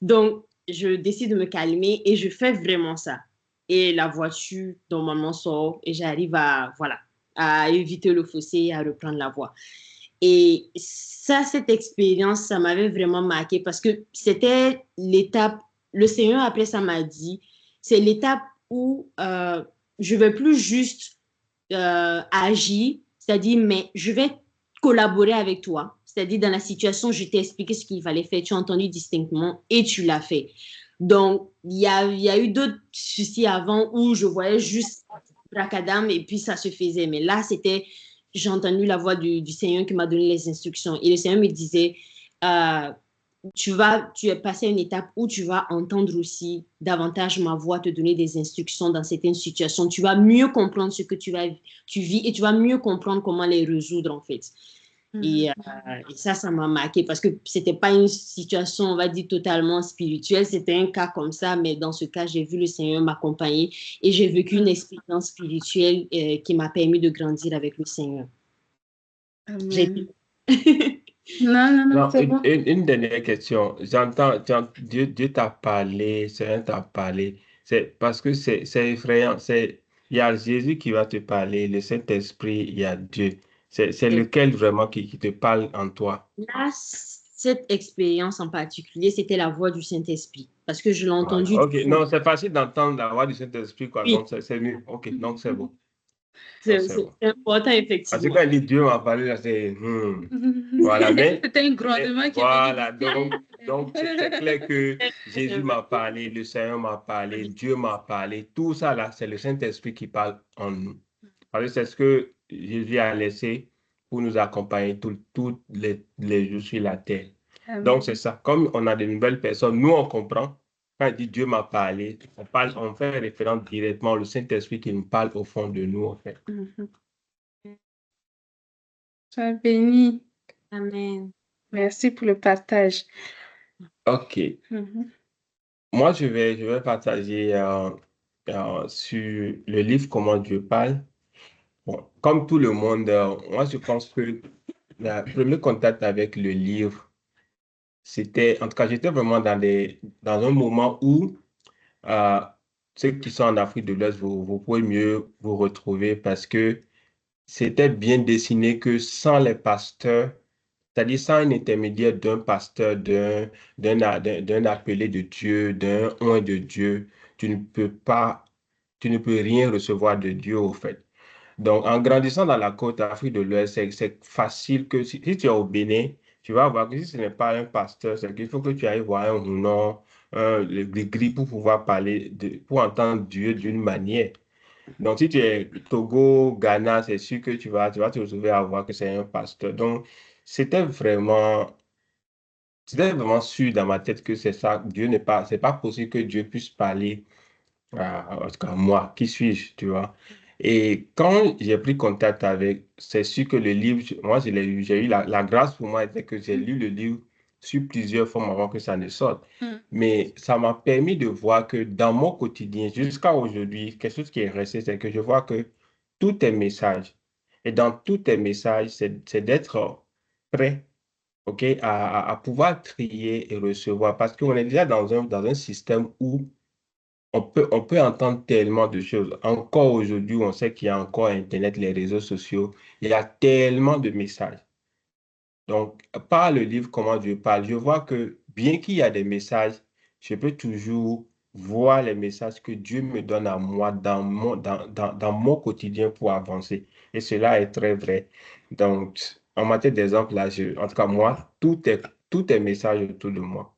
Donc, je décide de me calmer et je fais vraiment ça. Et la voiture, normalement, sort et j'arrive voilà, à éviter le fossé et à reprendre la voie. Et ça, cette expérience, ça m'avait vraiment marqué parce que c'était l'étape, le Seigneur après ça m'a dit, c'est l'étape où je ne vais plus juste agir, c'est-à-dire, mais je vais collaborer avec toi. C'est-à-dire, dans la situation, je t'ai expliqué ce qu'il fallait faire, tu as entendu distinctement et tu l'as fait. Donc, il y a eu d'autres soucis avant où je voyais juste bracadam et puis ça se faisait. Mais là, c'était, j'ai entendu la voix du Seigneur qui m'a donné les instructions. Et le Seigneur me disait, tu es passé à une étape où tu vas entendre aussi davantage ma voix te donner des instructions dans certaines situations. Tu vas mieux comprendre ce que tu vis et tu vas mieux comprendre comment les résoudre en fait. Et ça m'a marqué parce que c'était pas une situation, on va dire, totalement spirituelle. C'était un cas comme ça, mais dans ce cas, j'ai vu le Seigneur m'accompagner et j'ai vécu une expérience spirituelle qui m'a permis de grandir avec le Seigneur. Amen. Non, c'est bon. Une dernière question. Dieu t'a parlé, le Seigneur t'a parlé. C'est parce que c'est effrayant. Il y a Jésus qui va te parler, le Saint-Esprit, il y a Dieu. C'est lequel vraiment qui te parle en toi? Là, cette expérience en particulier, c'était la voix du Saint-Esprit. Parce que je l'ai entendu. Ok, non, c'est facile d'entendre la voix du Saint-Esprit, quoi. Oui. Donc, c'est mieux. Ok, donc c'est bon. C'est important, effectivement. Parce que quand il dit Dieu m'a parlé, là, c'est. Voilà, mais. C'était un grondement qui Voilà, donc c'est clair que Jésus m'a parlé, le Seigneur m'a parlé, Dieu m'a parlé. Tout ça, là, c'est le Saint-Esprit qui parle en nous. Parce que c'est ce que Jésus a laissé pour nous accompagner tous les jours sur la terre. Donc, c'est ça. Comme on a de nouvelles personnes, nous, on comprend. Quand il dit Dieu m'a parlé, on fait référence directement au Saint-Esprit qui nous parle au fond de nous, en fait. Sois béni. Amen. Merci pour le partage. OK. Moi, je vais partager sur le livre Comment Dieu parle. Bon, comme tout le monde, moi, je pense que le premier contact avec le livre, c'était, en tout cas, j'étais vraiment dans un moment où ceux qui sont en Afrique de l'Ouest, vous pouvez mieux vous retrouver parce que c'était bien dessiné que sans les pasteurs, c'est-à-dire sans un intermédiaire d'un pasteur, d'un appelé de Dieu, d'un oint de Dieu, tu ne peux rien recevoir de Dieu, au fait. Donc, en grandissant dans la côte Afrique de l'Ouest, c'est facile que si tu es au Bénin, tu vas voir que si ce n'est pas un pasteur, c'est qu'il faut que tu ailles voir un Hunon, le gris pour pouvoir pour entendre Dieu d'une manière. Donc, si tu es Togo, Ghana, c'est sûr que tu vas te retrouver à voir que c'est un pasteur. Donc, c'était vraiment sûr dans ma tête que c'est ça. C'est pas possible que Dieu puisse parler en tout cas, moi, qui suis-je, tu vois? Et quand j'ai pris contact avec, c'est sûr que le livre, moi, je l'ai lu, j'ai eu la grâce pour moi était que j'ai lu le livre sur plusieurs formes avant que ça ne sorte. Mais ça m'a permis de voir que dans mon quotidien, jusqu'à aujourd'hui, quelque chose qui est resté, c'est que je vois que tout est message. Et dans tous tes messages, c'est d'être prêt, OK, à pouvoir trier et recevoir. Parce qu'on est déjà dans un système où on peut entendre tellement de choses. Encore aujourd'hui, on sait qu'il y a encore Internet, les réseaux sociaux. Il y a tellement de messages. Donc, par le livre Comment Dieu parle, je vois que bien qu'il y a des messages, je peux toujours voir les messages que Dieu me donne à moi dans mon quotidien pour avancer. Et cela est très vrai. Donc, en matière d'exemple, là, en tout cas, moi, tout est message autour de moi.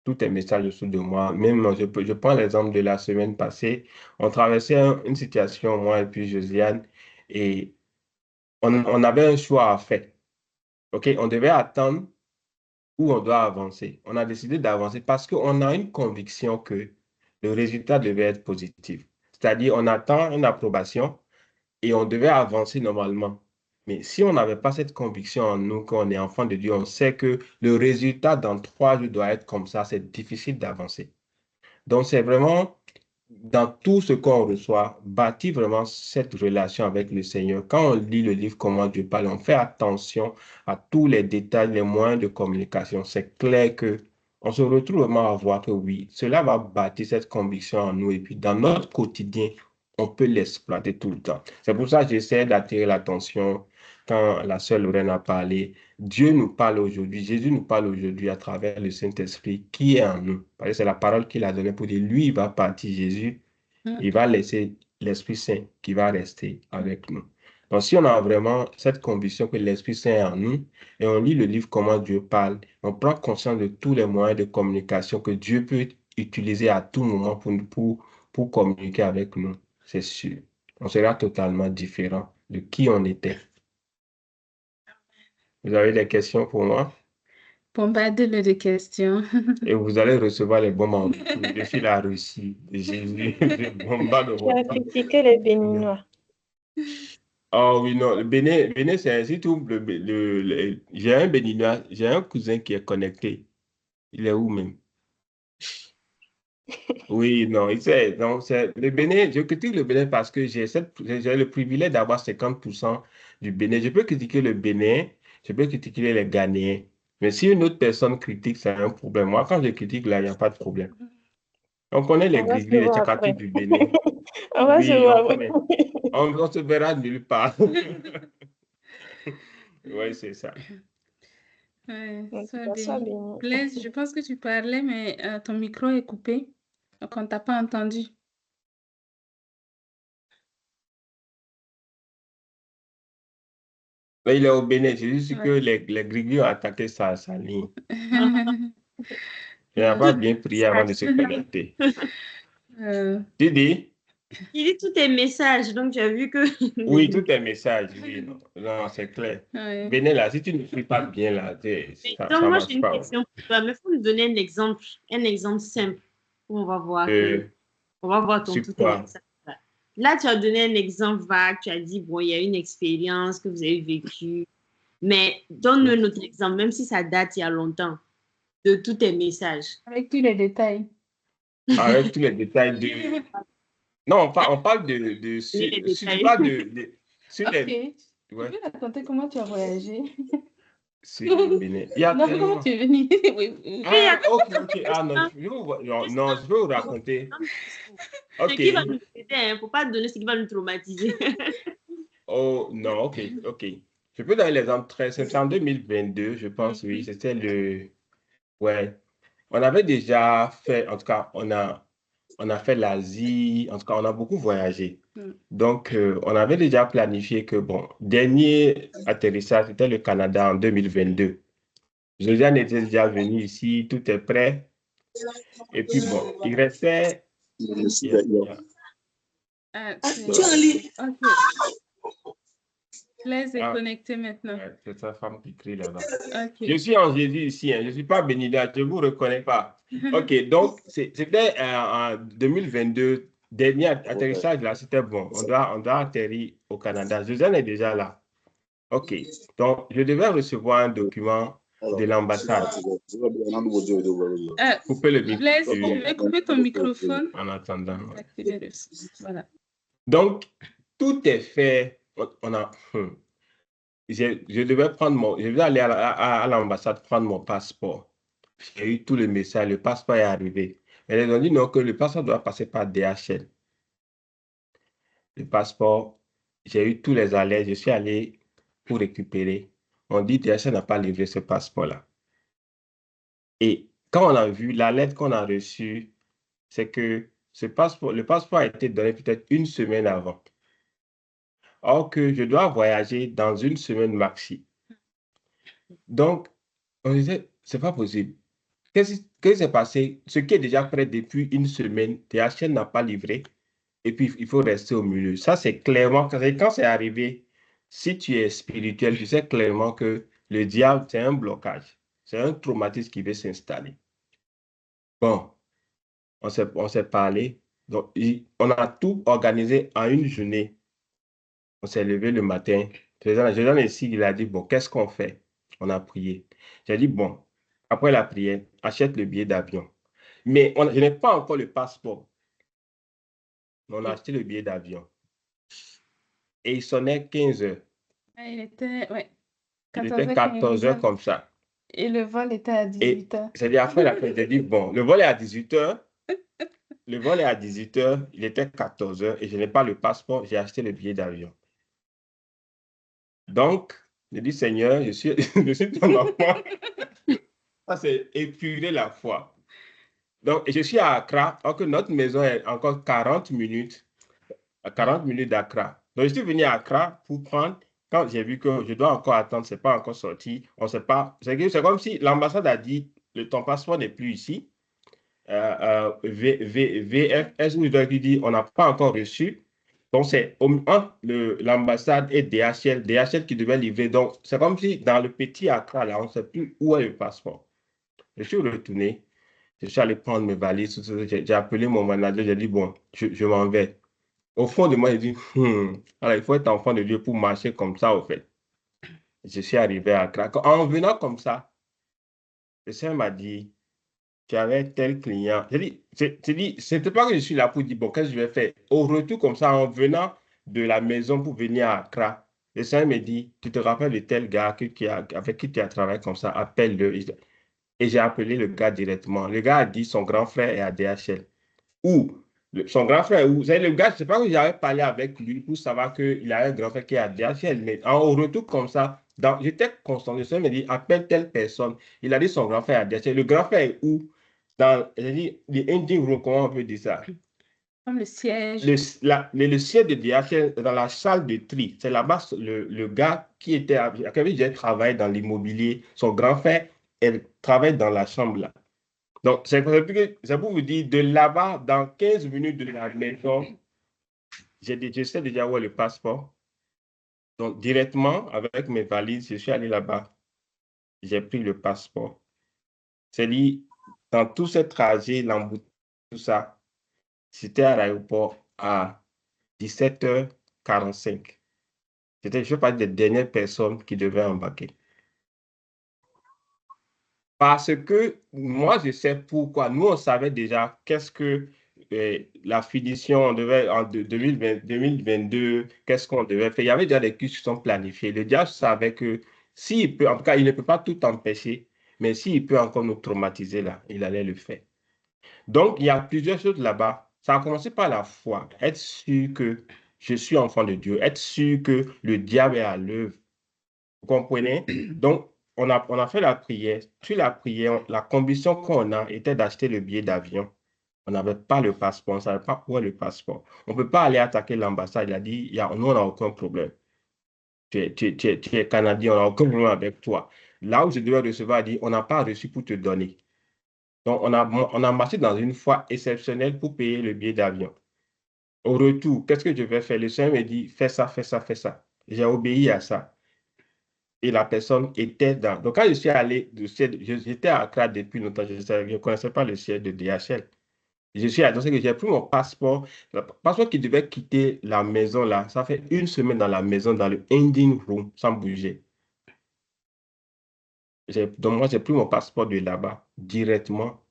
Tout est message autour de moi. Même, je prends l'exemple de la semaine passée. On traversait une situation, moi et puis Josiane, et on avait un choix à faire. OK, on devait attendre ou on doit avancer. On a décidé d'avancer parce qu'on a une conviction que le résultat devait être positif. C'est-à-dire, on attend une approbation et on devait avancer normalement. Mais si on n'avait pas cette conviction en nous, qu'on est enfant de Dieu, on sait que le résultat dans 3 jours doit être comme ça. C'est difficile d'avancer. Donc, c'est vraiment dans tout ce qu'on reçoit, bâtir vraiment cette relation avec le Seigneur. Quand on lit le livre Comment Dieu parle, on fait attention à tous les détails, les moyens de communication. C'est clair que on se retrouve vraiment à voir que oui, cela va bâtir cette conviction en nous. Et puis, dans notre quotidien, on peut l'exploiter tout le temps. C'est pour ça que j'essaie d'attirer l'attention quand la sœur Lorraine a parlé. Dieu nous parle aujourd'hui, Jésus nous parle aujourd'hui à travers le Saint-Esprit qui est en nous. Parce que c'est la parole qu'il a donnée pour dire, lui, il va partir, Jésus, il va laisser l'Esprit Saint qui va rester avec nous. Donc, si on a vraiment cette conviction que l'Esprit Saint est en nous et on lit le livre Comment Dieu parle, on prend conscience de tous les moyens de communication que Dieu peut utiliser à tout moment pour communiquer avec nous, c'est sûr. On sera totalement différent de qui on était. Vous avez des questions pour moi? Bombardez-le de questions. Et vous allez recevoir les bombes en retour. Je suis la Russie de Jésus. Je bombarde Tu as critiqué les Béninois. Oh oui, non, le Bénin, c'est surtout j'ai un Béninois, j'ai un cousin qui est connecté. Il est où même? Oui, non, c'est le Bénin, je critique le Bénin parce que j'ai le privilège d'avoir 50% du Bénin. Je peux critiquer le Bénin, je peux critiquer les Ghanéens. Mais si une autre personne critique, c'est un problème. Moi, quand je critique, là, il n'y a pas de problème. On connaît les On va se Grigris, les voir Tchakati après. du Bénin. On va se Oui, voir on après. connaît. On se verra nulle part. Oui, c'est ça. Ouais, Donc, sois sois béni. béni. Blaise, je pense que tu parlais, mais ton micro est coupé. Donc, on ne t'a pas entendu. Mais il est au Bénin. J'ai juste que Ouais. les Grigris ont attaqué sa ligne. Il n'a Non, pas bien prié avant de se connecter. Tu dis? Il dit tous tes messages, donc tu as vu que... Oui, tous tes messages, oui, non, non, c'est clair. ouais. Bénin, là, si tu ne pries pas bien, là, ça Donc, moi, j'ai marche une pas. question pour toi, mais il faut nous donner un exemple simple. On va voir on va voir ton sur tout quoi? message. Là, tu as donné un exemple vague, tu as dit, bon, il y a une expérience que vous avez vécue, mais donne-nous un autre exemple, même si ça date il y a longtemps, de tous tes messages. Avec tous les détails. Avec tous les détails de... Non, on parle de Les si tu détails. parles sur Ok. les... Tu Ouais, peux raconter comment tu as voyagé? sur le Bénin. Il y a Non, comment tellement... tu es venu? Oui, oui. Ah, ok. Ah, non, non, je vais vous raconter. Ce Ok. qui va nous aider, il ne faut pas donner ce qui va nous traumatiser. Oh, non, ok. Je peux donner l'exemple très simple. C'est en 2022, je pense, oui. C'était Ouais. On avait déjà fait, en tout cas, on a fait l'Asie, en tout cas, on a beaucoup voyagé. Donc, on avait déjà planifié que, bon, dernier atterrissage, c'était le Canada en 2022. Josiane était déjà venue ici, tout est prêt. Et puis, bon, il restait... Ah, ok. Blaise est connecté maintenant. Ouais, c'est sa femme qui crie là-bas. Ok. Je suis en Jésus ici, hein. Je ne suis pas béni là, je ne vous reconnais pas. Ok, donc c'était en 2022, dernier atterrissage là, c'était bon. On doit atterrir au Canada. Josiane est déjà là. Ok, donc je devais recevoir un document de l'ambassade. Coupez le micro. Blaise, tu veux couper ton microphone? En attendant. Voilà. Donc, tout est fait. Je devais aller à l'ambassade prendre mon passeport. J'ai eu tous les messages, le passeport est arrivé. Mais ils ont dit non, que le passeport doit passer par DHL. Le passeport, j'ai eu tous les alertes, je suis allé pour récupérer. On dit DHL n'a pas livré ce passeport-là. Et quand on a vu l'alerte qu'on a reçue, c'est que le passeport a été donné peut-être une semaine avant. Or que je dois voyager dans une semaine maxi. Donc, on disait, c'est pas possible. Qu'est-ce qui s'est passé? Ce qui est déjà prêt depuis une semaine, DHL n'a pas livré et puis il faut rester au milieu. Ça, c'est clairement, quand c'est arrivé, si tu es spirituel, tu sais clairement que le diable, c'est un blocage. C'est un traumatisme qui veut s'installer. Bon, on s'est parlé. Donc, on a tout organisé en une journée. On s'est levé le matin. Jésus ici, il a dit, bon, qu'est-ce qu'on fait? On a prié. J'ai dit, bon, après la prière, achète le billet d'avion. Mais je n'ai pas encore le passeport. On a acheté le billet d'avion. Et il sonnait 15 heures. Il était, ouais, Il était 14 heures comme ça. Et le vol était à 18 heures. C'est-à-dire après la fête, j'ai dit, bon, le vol est à 18 heures. le vol est à 18h, il était 14h et je n'ai pas le passeport, j'ai acheté le billet d'avion. Donc, je dis, Seigneur, je suis ton enfant. Ça, c'est épurer la foi. Donc, je suis à Accra, alors que notre maison est encore 40 minutes, à 40 minutes d'Accra. Donc, je suis venu à Accra pour prendre, quand j'ai vu que je dois encore attendre, ce n'est pas encore sorti, on ne sait pas. C'est comme si l'ambassade a dit, ton passeport n'est plus ici. VFS nous a dit, on n'a pas encore reçu. Donc, c'est l'ambassade et DHL, DHL qui devait livrer. Donc, c'est comme si dans le petit Accra, là, on ne sait plus où est le passeport. Je suis retourné. Je suis allé prendre mes valises. J'ai appelé mon manager. J'ai dit, bon, je m'en vais. Au fond de moi, j'ai dit, alors, il faut être enfant de Dieu pour marcher comme ça, au fait. Je suis arrivé à Accra. En venant comme ça, le Seigneur m'a dit, tu avais tel client. J'ai dit, c'était pas que je suis là pour dire, bon, qu'est-ce que je vais faire? Au retour, comme ça, en venant de la maison pour venir à Accra, le Seigneur me dit, tu te rappelles de tel gars avec qui tu as travaillé comme ça, appelle-le. Et j'ai appelé le gars directement. Le gars a dit, son grand frère est à DHL. Où? Son grand frère, où? Vous savez, le gars, je ne sais pas que j'avais parlé avec lui pour savoir qu'il a un grand frère qui est à DHL. Mais au retour comme ça, j'étais constant. Le Seigneur me dit, appelle telle personne. Il a dit son grand frère est à DHL. Le grand frère est où? J'ai dit, les engine room, comment on peut dire ça? Comme le siège. Le siège de DHL dans la salle de tri. C'est là-bas le gars qui était avec qui j'ai travaillé dans l'immobilier. Son grand frère, elle travaille dans la chambre là. Donc, c'est pour vous dire, de là-bas, dans 15 minutes de la maison, je sais déjà où est le passeport. Donc, directement, avec mes valises, je suis allé là-bas. J'ai pris le passeport. C'est dit, dans tout ce trajet, l'embouteillage, tout ça, j'étais à l'aéroport à 17h45. J'étais, je fais partie des dernières personnes qui devaient embarquer. Parce que moi, je sais pourquoi. Nous, on savait déjà qu'est-ce que la finition, on devait en 2022, qu'est-ce qu'on devait faire. Il y avait déjà des cursus qui sont planifiés. Le diable savait que s'il peut, en tout cas, il ne peut pas tout empêcher, mais s'il peut encore nous traumatiser là, il allait le faire. Donc, il y a plusieurs choses là-bas. Ça a commencé par la foi. Être sûr que je suis enfant de Dieu. Être sûr que le diable est à l'œuvre. Vous comprenez? Donc, on a fait la prière. Sur la prière, la conviction qu'on a était d'acheter le billet d'avion. On n'avait pas le passeport, on ne savait pas où est le passeport. On ne peut pas aller attaquer l'ambassade. Il a dit, nous, on n'a aucun problème. Tu es Canadien, on n'a aucun problème avec toi. Là où je devais recevoir, il dit, on n'a pas reçu pour te donner. Donc, on a marché dans une foi exceptionnelle pour payer le billet d'avion. Au retour, qu'est-ce que je vais faire? Le Seigneur me dit, fais ça, fais ça, fais ça. J'ai obéi à ça. Et la personne était dans. Donc, quand je suis allé, j'étais à Accra depuis longtemps, je ne connaissais pas le siège de DHL. Je suis allé, donc c'est que j'ai pris mon passeport, le passeport qui devait quitter la maison là. Ça fait une semaine dans la maison, dans le engine room, sans bouger. Donc, moi, j'ai pris mon passeport de là-bas directement.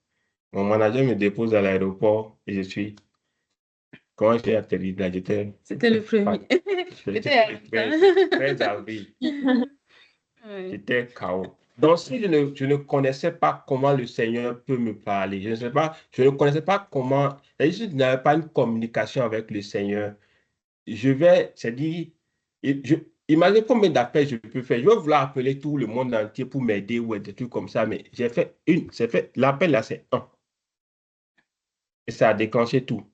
Mon manager me dépose à l'aéroport et je suis. Quand j'ai atterri là, j'étais. C'était le premier. C'était le 13 avril. Ouais. J'étais KO. Donc, si je ne connaissais pas comment le Seigneur peut me parler, je ne connaissais pas comment, si je n'avais pas une communication avec le Seigneur, c'est-à-dire, imagine combien d'appels je peux faire. Je vais vouloir appeler tout le monde entier pour m'aider ou des trucs comme ça, mais l'appel là, c'est un. Et ça a déclenché tout.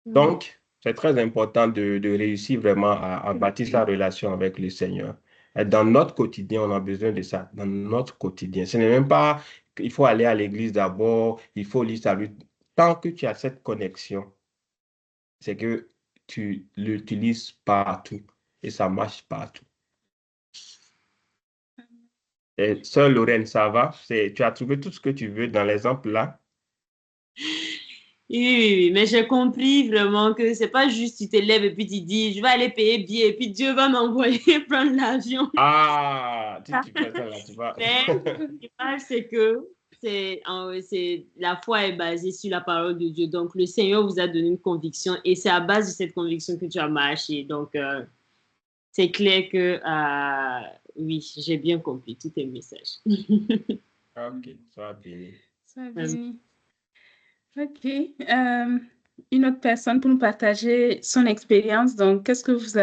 Donc, c'est très important de réussir vraiment à bâtir sa relation avec le Seigneur. Et dans notre quotidien, on a besoin de ça. Dans notre quotidien. Ce n'est même pas qu'il faut aller à l'église d'abord, il faut lire sa lutte. Tant que tu as cette connexion, c'est que tu l'utilises partout et ça marche partout. Et sœur Lorraine, ça va? Tu as trouvé tout ce que tu veux dans l'exemple là? Oui, mais j'ai compris vraiment que c'est pas juste tu te lèves et puis tu dis, je vais aller payer billet et puis Dieu va m'envoyer prendre l'avion. Ah, tu fais ça là, tu vois. Mais l'image, c'est que la foi est basée sur la parole de Dieu. Donc, le Seigneur vous a donné une conviction et c'est à base de cette conviction que tu as marché. Donc, c'est clair que, oui, j'ai bien compris tous tes messages. Ok, ça va bien. Sois béni. OK. Une autre personne pour nous partager son expérience. Donc, qu'est-ce qui vous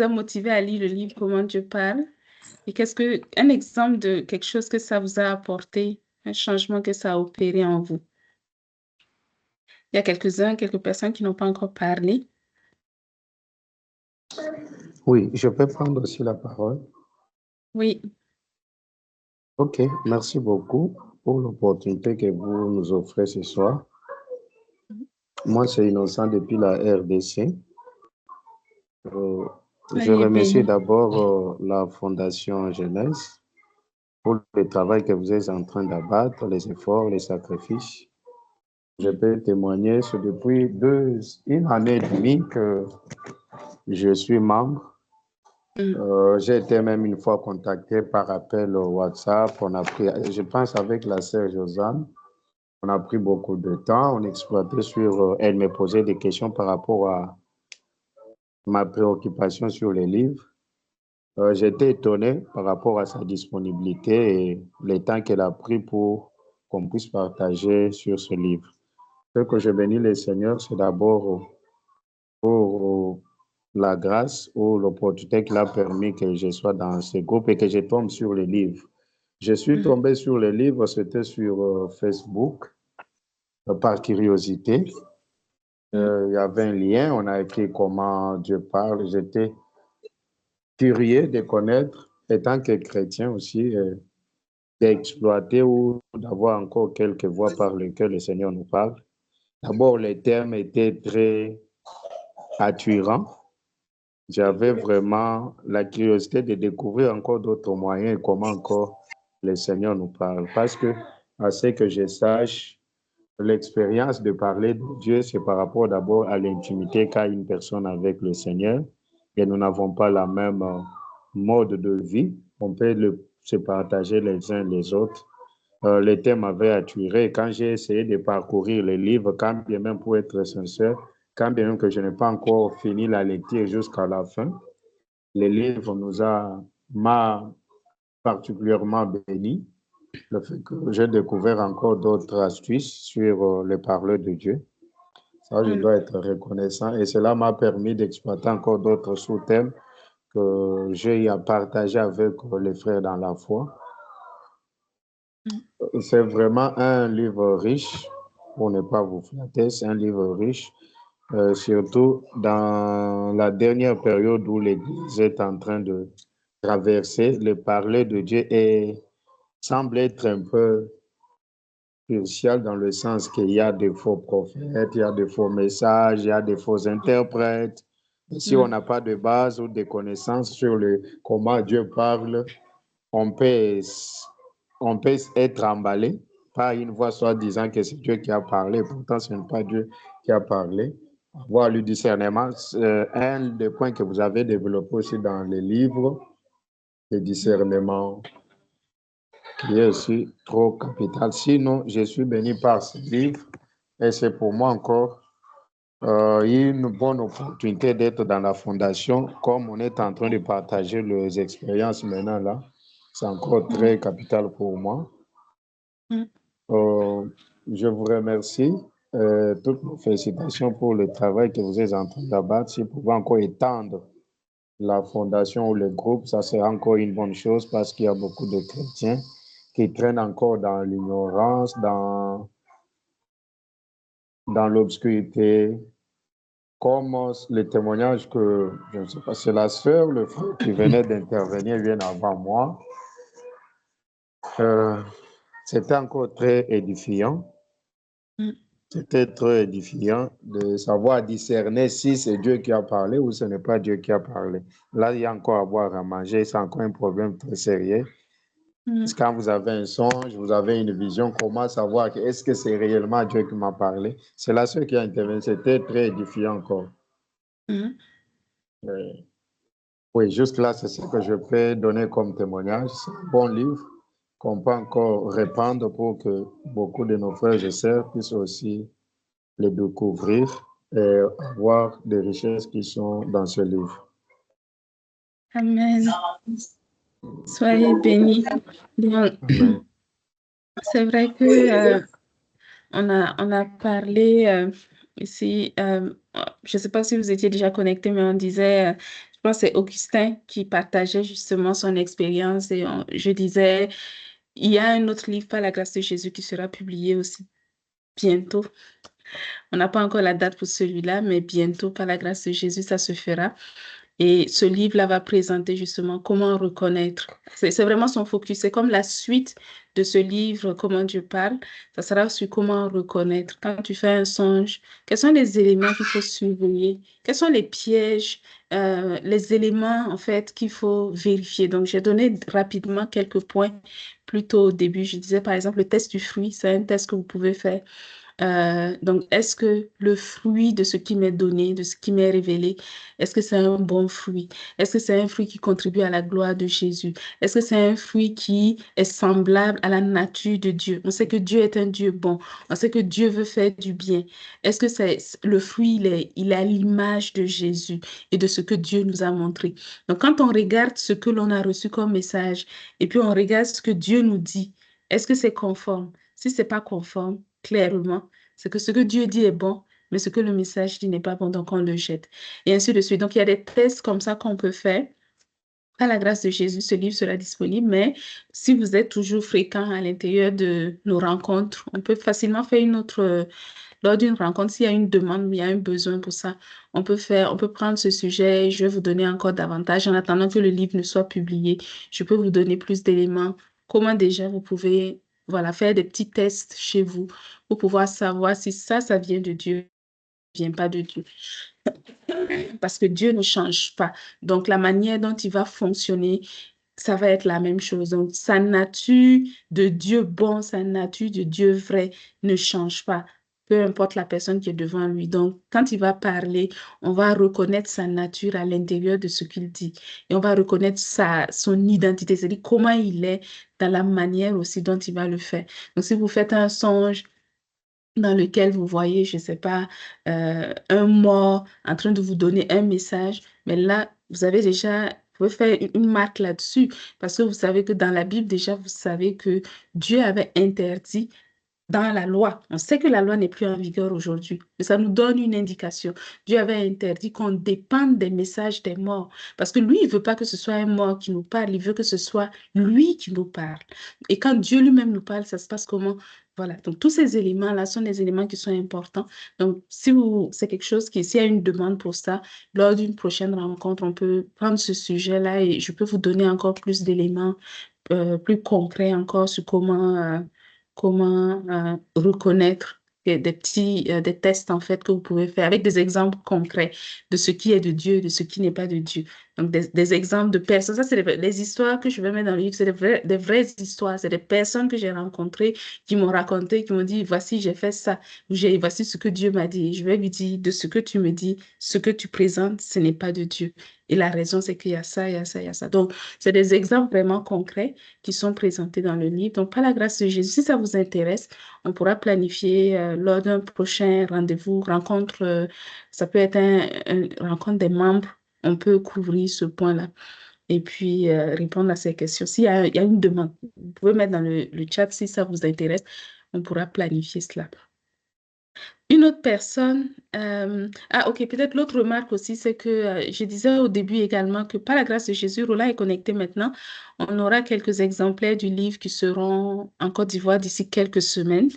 a motivé à lire le livre Comment Dieu parle? Et un exemple de quelque chose que ça vous a apporté, un changement que ça a opéré en vous? Il y a quelques personnes qui n'ont pas encore parlé. Oui, je peux prendre aussi la parole. Oui. OK, merci beaucoup pour l'opportunité que vous nous offrez ce soir. Moi, c'est Innocent depuis la RDC. Je remercie d'abord la Fondation Jeunesse pour le travail que vous êtes en train d'abattre, les efforts, les sacrifices. Je peux témoigner, c'est depuis une année et demie que je suis membre. J'ai été même une fois contacté par appel au WhatsApp. On a pris, je pense avec la sœur Josiane, on a pris beaucoup de temps. On exploitait elle me posait des questions par rapport à ma préoccupation sur les livres. J'étais étonné par rapport à sa disponibilité et le temps qu'elle a pris pour qu'on puisse partager sur ce livre. Ce que je bénis le Seigneur, c'est d'abord pour la grâce ou l'opportunité qu'il a permis que je sois dans ce groupe et que je tombe sur les livres. Je suis tombé sur les livres, c'était sur Facebook, par curiosité. Il y avait un lien, on a écrit Comment Dieu parle. J'étais curieux de connaître, étant que chrétien aussi, d'exploiter ou d'avoir encore quelques voies par lesquelles le Seigneur nous parle. D'abord, les termes étaient très attirants. J'avais vraiment la curiosité de découvrir encore d'autres moyens et comment encore le Seigneur nous parle. Parce que, à ce que je sache, l'expérience de parler de Dieu, c'est par rapport d'abord à l'intimité qu'a une personne avec le Seigneur. Et nous n'avons pas la même mode de vie. On peut se partager les uns les autres. Le thème m'avait attiré. Quand j'ai essayé de parcourir les livres, quand bien même pour être sincère, quand bien même que je n'ai pas encore fini la lecture jusqu'à la fin, le livre m'a particulièrement béni. Le fait que j'ai découvert encore d'autres astuces sur les parleurs de Dieu. Ça, je dois être reconnaissant. Et cela m'a permis d'exploiter encore d'autres sous-thèmes que j'ai à partager avec les frères dans la foi. C'est vraiment un livre riche, pour ne pas vous flatter, c'est un livre riche, surtout dans la dernière période où l'Église est en train de traverser. Le parler de Dieu semble être un peu crucial dans le sens qu'il y a des faux prophètes, il y a des faux messages, il y a des faux interprètes. Et si on n'a pas de base ou de connaissances sur comment Dieu parle, on peut être emballé par une voix soi-disant que c'est Dieu qui a parlé, pourtant ce n'est pas Dieu qui a parlé. Avoir le discernement, un des points que vous avez développé aussi dans les livres, le discernement, qui est aussi trop capital. Sinon, je suis béni par ce livre et c'est pour moi encore une bonne opportunité d'être dans la fondation, comme on est en train de partager les expériences maintenant là. C'est encore très capital pour moi. Je vous remercie. Toutes nos félicitations pour le travail que vous êtes en train d'abattre. Si vous pouvez encore étendre la fondation ou le groupe, ça sera encore une bonne chose parce qu'il y a beaucoup de chrétiens qui traînent encore dans l'ignorance, dans l'obscurité. Comme le témoignage que, je ne sais pas, c'est la sœur, le frère qui venait d'intervenir bien avant moi. C'était encore très édifiant. C'était très édifiant de savoir discerner si c'est Dieu qui a parlé ou ce n'est pas Dieu qui a parlé. Là, il y a encore à boire, à manger, c'est encore un problème très sérieux. Parce que quand vous avez un songe, vous avez une vision, comment savoir que est-ce que c'est réellement Dieu qui m'a parlé? C'est la sœur qui a intervenu, c'était très édifiant encore. Oui, juste là, c'est ce que je peux donner comme témoignage. C'est un bon livre qu'on peut encore répandre pour que beaucoup de nos frères et sœurs puissent aussi le découvrir et avoir des richesses qui sont dans ce livre. Amen. Soyez bénis. C'est vrai que on a parlé ici, je ne sais pas si vous étiez déjà connecté, mais on disait, je pense que c'est Augustin qui partageait justement son expérience et je disais, il y a un autre livre, Par la grâce de Jésus, qui sera publié aussi bientôt. On n'a pas encore la date pour celui-là, mais bientôt, par la grâce de Jésus, ça se fera. Et ce livre-là va présenter justement comment reconnaître. C'est vraiment son focus. C'est comme la suite de ce livre, Comment Dieu parle. Ça sera sur comment reconnaître. Quand tu fais un songe, quels sont les éléments qu'il faut surveiller? Quels sont les pièges, les éléments en fait qu'il faut vérifier? Donc, j'ai donné rapidement quelques points plus tôt au début. Je disais par exemple le test du fruit. C'est un test que vous pouvez faire. Donc, est-ce que le fruit de ce qui m'est donné, de ce qui m'est révélé, est-ce que c'est un bon fruit? Est-ce que c'est un fruit qui contribue à la gloire de Jésus? Est-ce que c'est un fruit qui est semblable à la nature de Dieu? On sait que Dieu est un Dieu bon. On sait que Dieu veut faire du bien. Est-ce que le fruit, il est à l'image de Jésus et de ce que Dieu nous a montré? Donc, quand on regarde ce que l'on a reçu comme message et puis on regarde ce que Dieu nous dit, est-ce que c'est conforme? Si c'est pas conforme, clairement, c'est que ce que Dieu dit est bon, mais ce que le message dit n'est pas bon, donc on le jette. Et ainsi de suite. Donc, il y a des tests comme ça qu'on peut faire. À la grâce de Jésus, ce livre sera disponible, mais si vous êtes toujours fréquent à l'intérieur de nos rencontres, on peut facilement faire une autre, lors d'une rencontre, s'il y a une demande, il y a un besoin pour ça, on peut prendre ce sujet, je vais vous donner encore davantage en attendant que le livre ne soit publié. Je peux vous donner plus d'éléments. Comment déjà vous pouvez, voilà, faire des petits tests chez vous pour pouvoir savoir si ça vient de Dieu, vient pas de Dieu. Parce que Dieu ne change pas. Donc, la manière dont il va fonctionner, ça va être la même chose. Donc, sa nature de Dieu bon, sa nature de Dieu vrai ne change pas, peu importe la personne qui est devant lui. Donc, quand il va parler, on va reconnaître sa nature à l'intérieur de ce qu'il dit. Et on va reconnaître son identité, c'est-à-dire comment il est dans la manière aussi dont il va le faire. Donc, si vous faites un songe, dans lequel vous voyez, je ne sais pas, un mort en train de vous donner un message, mais là, vous avez déjà, vous pouvez faire une marque là-dessus, parce que vous savez que dans la Bible, déjà, vous savez que Dieu avait interdit dans la loi. On sait que la loi n'est plus en vigueur aujourd'hui, mais ça nous donne une indication. Dieu avait interdit qu'on dépende des messages des morts, parce que lui, il ne veut pas que ce soit un mort qui nous parle, il veut que ce soit lui qui nous parle. Et quand Dieu lui-même nous parle, ça se passe comment? Voilà, donc tous ces éléments-là sont des éléments qui sont importants. Donc, si c'est quelque chose s'il y a une demande pour ça, lors d'une prochaine rencontre, on peut prendre ce sujet-là et je peux vous donner encore plus d'éléments plus concrets encore sur comment reconnaître des tests en fait que vous pouvez faire avec des exemples concrets de ce qui est de Dieu, de ce qui n'est pas de Dieu. Donc des exemples de personnes. Ça, c'est les histoires que je vais mettre dans le livre, c'est des vraies histoires. C'est des personnes que j'ai rencontrées qui m'ont raconté, qui m'ont dit, voici, j'ai fait ça. Voici ce que Dieu m'a dit. Je vais lui dire, de ce que tu me dis, ce que tu présentes, ce n'est pas de Dieu. Et la raison, c'est qu'il y a ça, il y a ça, il y a ça. Donc, c'est des exemples vraiment concrets qui sont présentés dans le livre. Donc, par la grâce de Jésus, si ça vous intéresse, on pourra planifier lors d'un prochain rendez-vous, rencontre, ça peut être une rencontre des membres, on peut couvrir ce point-là et puis répondre à ces questions. Il y a une demande, vous pouvez mettre dans le chat si ça vous intéresse, on pourra planifier cela. Une autre personne, ok, peut-être l'autre remarque aussi, c'est que je disais au début également que par la grâce de Jésus, Roland est connecté maintenant. On aura quelques exemplaires du livre qui seront en Côte d'Ivoire d'ici quelques semaines.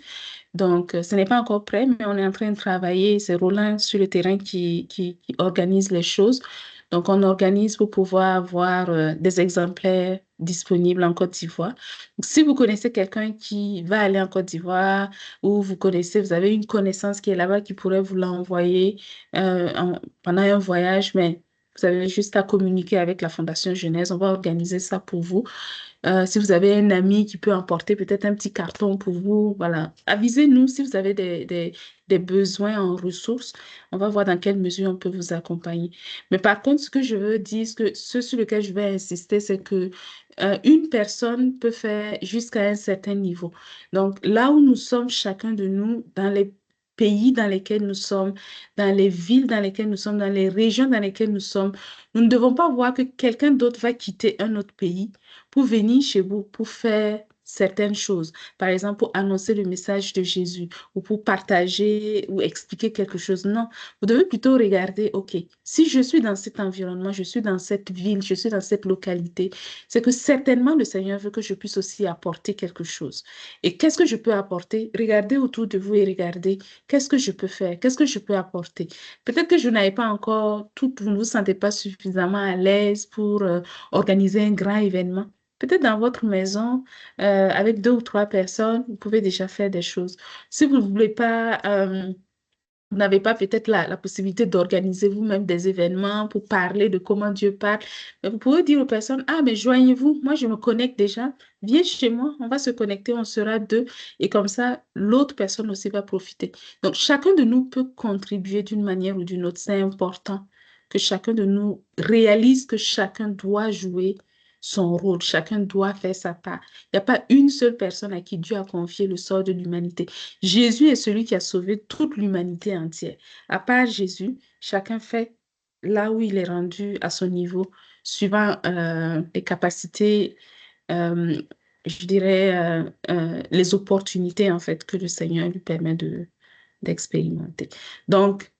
Donc, ce n'est pas encore prêt, mais on est en train de travailler. C'est Roland sur le terrain qui organise les choses. Donc, on organise pour pouvoir avoir des exemplaires disponibles en Côte d'Ivoire. Si vous connaissez quelqu'un qui va aller en Côte d'Ivoire ou vous avez une connaissance qui est là-bas qui pourrait vous l'envoyer pendant un voyage, mais vous avez juste à communiquer avec la Fondation Jeunesse. On va organiser ça pour vous. Si vous avez un ami qui peut emporter peut-être un petit carton pour vous, voilà. Avisez-nous si vous avez des besoins en ressources. On va voir dans quelle mesure on peut vous accompagner. Mais par contre, ce que je veux dire, ce sur lequel je vais insister, c'est que une personne peut faire jusqu'à un certain niveau. Donc, là où nous sommes, chacun de nous, dans les pays dans lesquels nous sommes, dans les villes dans lesquelles nous sommes, dans les régions dans lesquelles nous sommes, nous ne devons pas voir que quelqu'un d'autre va quitter un autre pays pour venir chez vous, pour faire certaines choses. Par exemple, pour annoncer le message de Jésus ou pour partager ou expliquer quelque chose. Non, vous devez plutôt regarder, OK, si je suis dans cet environnement, je suis dans cette ville, je suis dans cette localité, c'est que certainement le Seigneur veut que je puisse aussi apporter quelque chose. Et qu'est-ce que je peux apporter? Regardez autour de vous et regardez qu'est-ce que je peux faire, qu'est-ce que je peux apporter. Peut-être que je n'avais pas encore tout, vous ne vous sentez pas suffisamment à l'aise pour organiser un grand événement. Peut-être dans votre maison, avec 2 ou 3 personnes, vous pouvez déjà faire des choses. Si vous ne voulez pas, vous n'avez pas peut-être la possibilité d'organiser vous-même des événements pour parler de comment Dieu parle, mais vous pouvez dire aux personnes, ah, mais joignez-vous, moi je me connecte déjà, viens chez moi, on va se connecter, on sera 2, et comme ça, l'autre personne aussi va profiter. Donc, chacun de nous peut contribuer d'une manière ou d'une autre. C'est important que chacun de nous réalise que chacun doit jouer son rôle, chacun doit faire sa part. Il n'y a pas une seule personne à qui Dieu a confié le sort de l'humanité. Jésus est celui qui a sauvé toute l'humanité entière. À part Jésus, chacun fait là où il est rendu à son niveau, suivant les capacités, euh, je dirais, les opportunités en fait que le Seigneur lui permet d'expérimenter. Donc,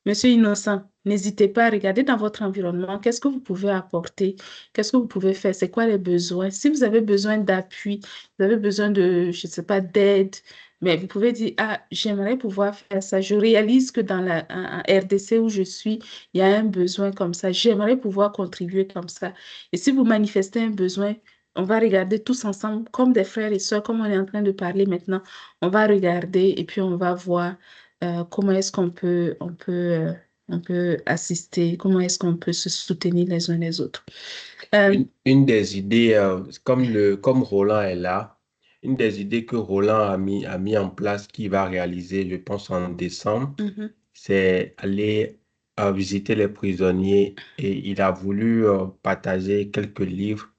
Monsieur Innocent, n'hésitez pas à regarder dans votre environnement, qu'est-ce que vous pouvez apporter, qu'est-ce que vous pouvez faire, c'est quoi les besoins. Si vous avez besoin d'appui, vous avez besoin de, je ne sais pas, d'aide, mais vous pouvez dire, ah, j'aimerais pouvoir faire ça. Je réalise que dans en RDC où je suis, il y a un besoin comme ça. J'aimerais pouvoir contribuer comme ça. Et si vous manifestez un besoin, on va regarder tous ensemble, comme des frères et sœurs, comme on est en train de parler maintenant, on va regarder et puis on va voir comment est-ce on peut assister, comment est-ce qu'on peut se soutenir les uns les autres. Une des idées, comme Roland est là, une des idées que Roland a mis en place, qu'il va réaliser, je pense, en décembre, c'est aller visiter les prisonniers et il a voulu partager quelques livres.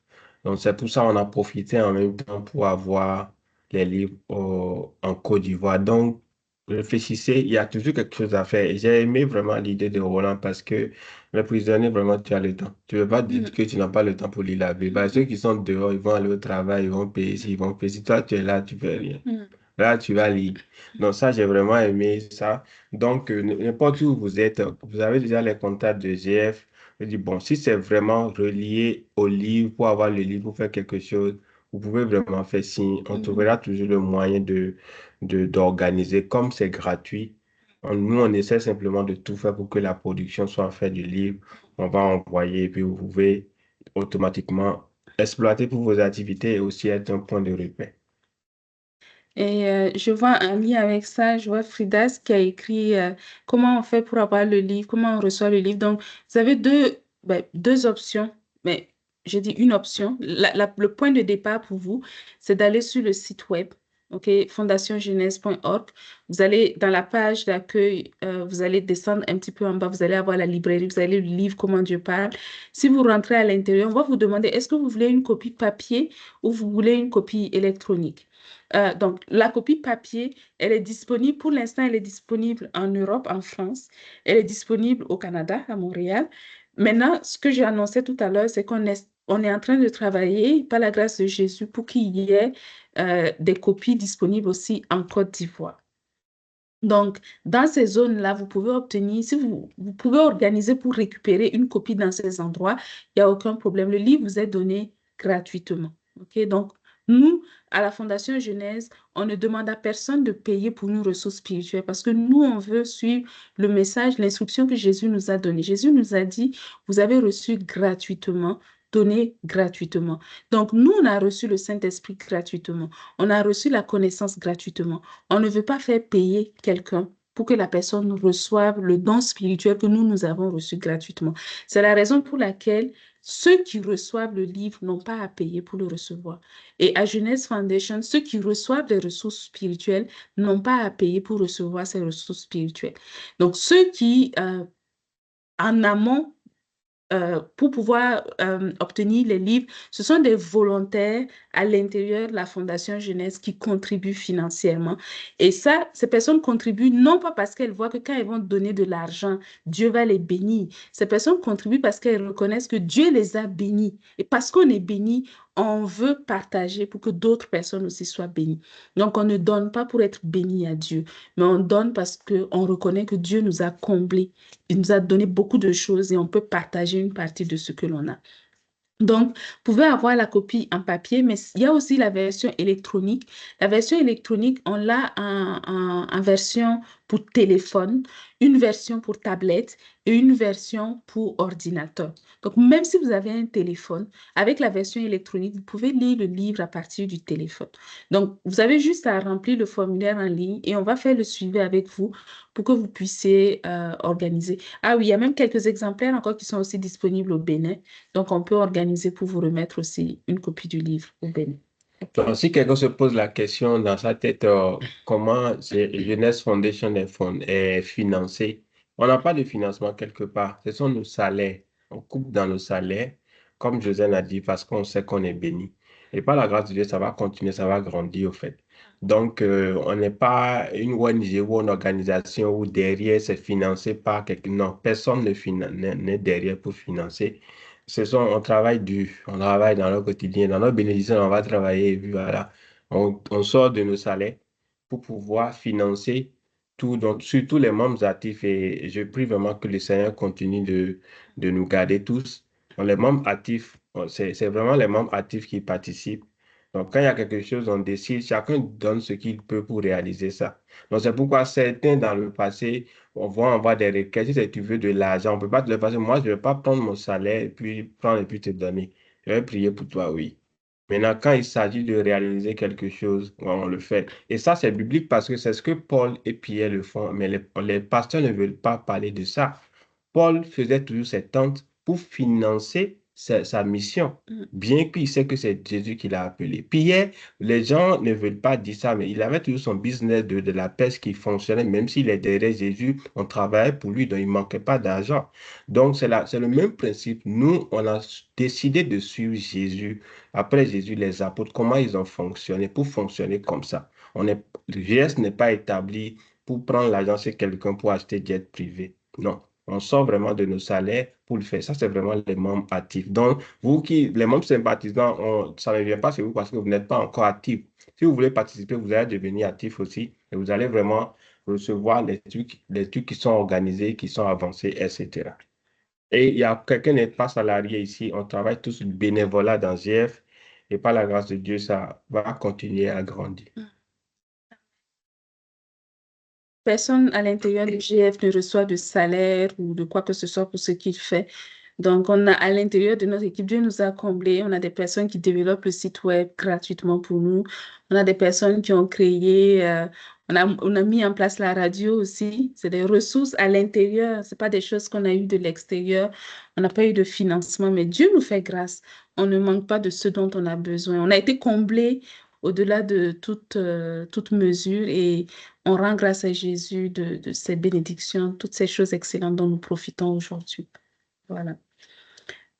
Donc, c'est pour ça qu'on a profité en même temps pour avoir les livres en Côte d'Ivoire. Donc, réfléchissez, il y a toujours quelque chose à faire. Et j'ai aimé vraiment l'idée de Roland parce que les prisonniers, vraiment, tu as le temps. Tu ne veux pas dire que tu n'as pas le temps pour lire la Bible. Bah, ceux qui sont dehors, ils vont aller au travail, ils vont payer ici, ils vont payer. Si toi, tu es là, tu ne fais rien. Là, tu vas lire. Donc, ça, j'ai vraiment aimé ça. Donc, n'importe où vous êtes, vous avez déjà les contacts de GF. Je dis, bon, si c'est vraiment relié au livre, pour avoir le livre, pour faire quelque chose, vous pouvez vraiment faire signe. On trouvera toujours le moyen d'organiser. Comme c'est gratuit, nous, on essaie simplement de tout faire pour que la production soit faite du livre. On va envoyer, et puis vous pouvez automatiquement exploiter pour vos activités et aussi être un point de repère. Et je vois un lien avec ça, je vois Fridas qui a écrit comment on fait pour avoir le livre, comment on reçoit le livre. Donc, vous avez deux options, mais je dis une option. Le point de départ pour vous, c'est d'aller sur le site web, ok, fondationjeunesse.org. Vous allez dans la page d'accueil, vous allez descendre un petit peu en bas, vous allez avoir la librairie, vous allez le livre Comment Dieu parle. Si vous rentrez à l'intérieur, on va vous demander est-ce que vous voulez une copie papier ou vous voulez une copie électronique. Donc, la copie papier, elle est disponible, pour l'instant, elle est disponible en Europe, en France. Elle est disponible au Canada, à Montréal. Maintenant, ce que j'ai annoncé tout à l'heure, c'est on est en train de travailler, par la grâce de Jésus, pour qu'il y ait des copies disponibles aussi en Côte d'Ivoire. Donc, dans ces zones-là, vous pouvez obtenir, si vous pouvez organiser pour récupérer une copie dans ces endroits, il n'y a aucun problème. Le livre vous est donné gratuitement. OK? Donc, nous, à la Fondation Jeunesse, on ne demande à personne de payer pour nos ressources spirituelles parce que nous, on veut suivre le message, l'instruction que Jésus nous a donnée. Jésus nous a dit, vous avez reçu gratuitement, donné gratuitement. Donc, nous, on a reçu le Saint-Esprit gratuitement. On a reçu la connaissance gratuitement. On ne veut pas faire payer quelqu'un pour que la personne reçoive le don spirituel que nous avons reçu gratuitement. C'est la raison pour laquelle ceux qui reçoivent le livre n'ont pas à payer pour le recevoir. Et à Jeunesse Foundation, ceux qui reçoivent les ressources spirituelles n'ont pas à payer pour recevoir ces ressources spirituelles. Donc, ceux qui, en amont, pour pouvoir obtenir les livres, ce sont des volontaires à l'intérieur de la Fondation Jeunesse qui contribuent financièrement. Et ça, ces personnes contribuent non pas parce qu'elles voient que quand elles vont donner de l'argent, Dieu va les bénir. Ces personnes contribuent parce qu'elles reconnaissent que Dieu les a bénis. Et parce qu'on est bénis, on veut partager pour que d'autres personnes aussi soient bénies. Donc, on ne donne pas pour être béni à Dieu, mais on donne parce qu'on reconnaît que Dieu nous a comblés. Il nous a donné beaucoup de choses et on peut partager une partie de ce que l'on a. Donc, vous pouvez avoir la copie en papier, mais il y a aussi la version électronique. La version électronique, on l'a en version pour téléphone, une version pour tablette et une version pour ordinateur. Donc, même si vous avez un téléphone, avec la version électronique, vous pouvez lire le livre à partir du téléphone. Donc, vous avez juste à remplir le formulaire en ligne et on va faire le suivi avec vous pour que vous puissiez organiser. Ah oui, il y a même quelques exemplaires encore qui sont aussi disponibles au Bénin. Donc, on peut organiser pour vous remettre aussi une copie du livre au Bénin. Donc, si quelqu'un se pose la question dans sa tête, comment Jeunesse Foundation est financée, on n'a pas de financement quelque part. Ce sont nos salaires. On coupe dans nos salaires, comme Josène a dit, parce qu'on sait qu'on est béni. Et par la grâce de Dieu, ça va continuer, ça va grandir, au fait. Donc, on n'est pas une ONG ou une organisation où derrière, c'est financé par quelqu'un. Non, personne n'est derrière pour financer. On travaille dur, on travaille dans le quotidien, dans notre bénédiction, on va travailler, et puis voilà. On sort de nos salaires pour pouvoir financer tout, donc surtout les membres actifs. Et je prie vraiment que le Seigneur continue de nous garder tous. Donc, les membres actifs, c'est vraiment les membres actifs qui participent. Donc, quand il y a quelque chose, on décide, chacun donne ce qu'il peut pour réaliser ça. Donc, c'est pourquoi certains dans le passé, on va avoir des requêtes. Si tu veux de l'argent, on ne peut pas te le passer. Moi, je ne vais pas prendre mon salaire et puis prendre et puis te donner. Je vais prier pour toi, oui. Maintenant, quand il s'agit de réaliser quelque chose, on le fait. Et ça, c'est biblique parce que c'est ce que Paul et Pierre le font. Mais les pasteurs ne veulent pas parler de ça. Paul faisait toujours ses tentes pour financer sa mission, bien qu'il sait que c'est Jésus qui l'a appelé. Pierre, les gens ne veulent pas dire ça, mais il avait toujours son business de la pêche qui fonctionnait, même s'il est derrière Jésus, on travaillait pour lui, donc il ne manquait pas d'argent. Donc, c'est le même principe. Nous, on a décidé de suivre Jésus. Après Jésus, les apôtres, comment ils ont fonctionné pour fonctionner comme ça. Le geste n'est pas établi pour prendre l'argent chez quelqu'un pour acheter jet privé. Non. On sort vraiment de nos salaires pour le faire. Ça, c'est vraiment les membres actifs. Donc, les membres sympathisants, ça ne vient pas sur vous parce que vous n'êtes pas encore actifs. Si vous voulez participer, vous allez devenir actif aussi et vous allez vraiment recevoir les trucs qui sont organisés, qui sont avancés, etc. Et il y a quelqu'un n'est pas salarié ici. On travaille tous du bénévolat dans GF et par la grâce de Dieu, ça va continuer à grandir. Personne à l'intérieur du GF ne reçoit de salaire ou de quoi que ce soit pour ce qu'il fait. Donc, on a à l'intérieur de notre équipe, Dieu nous a comblés. On a des personnes qui développent le site web gratuitement pour nous. On a des personnes qui ont créé, on a mis en place la radio aussi. C'est des ressources à l'intérieur. Ce pas des choses qu'on a eues de l'extérieur. On n'a pas eu de financement, mais Dieu nous fait grâce. On ne manque pas de ce dont on a besoin. On a été comblés au-delà de toute mesure et on rend grâce à Jésus de ses bénédictions, toutes ces choses excellentes dont nous profitons aujourd'hui. Voilà.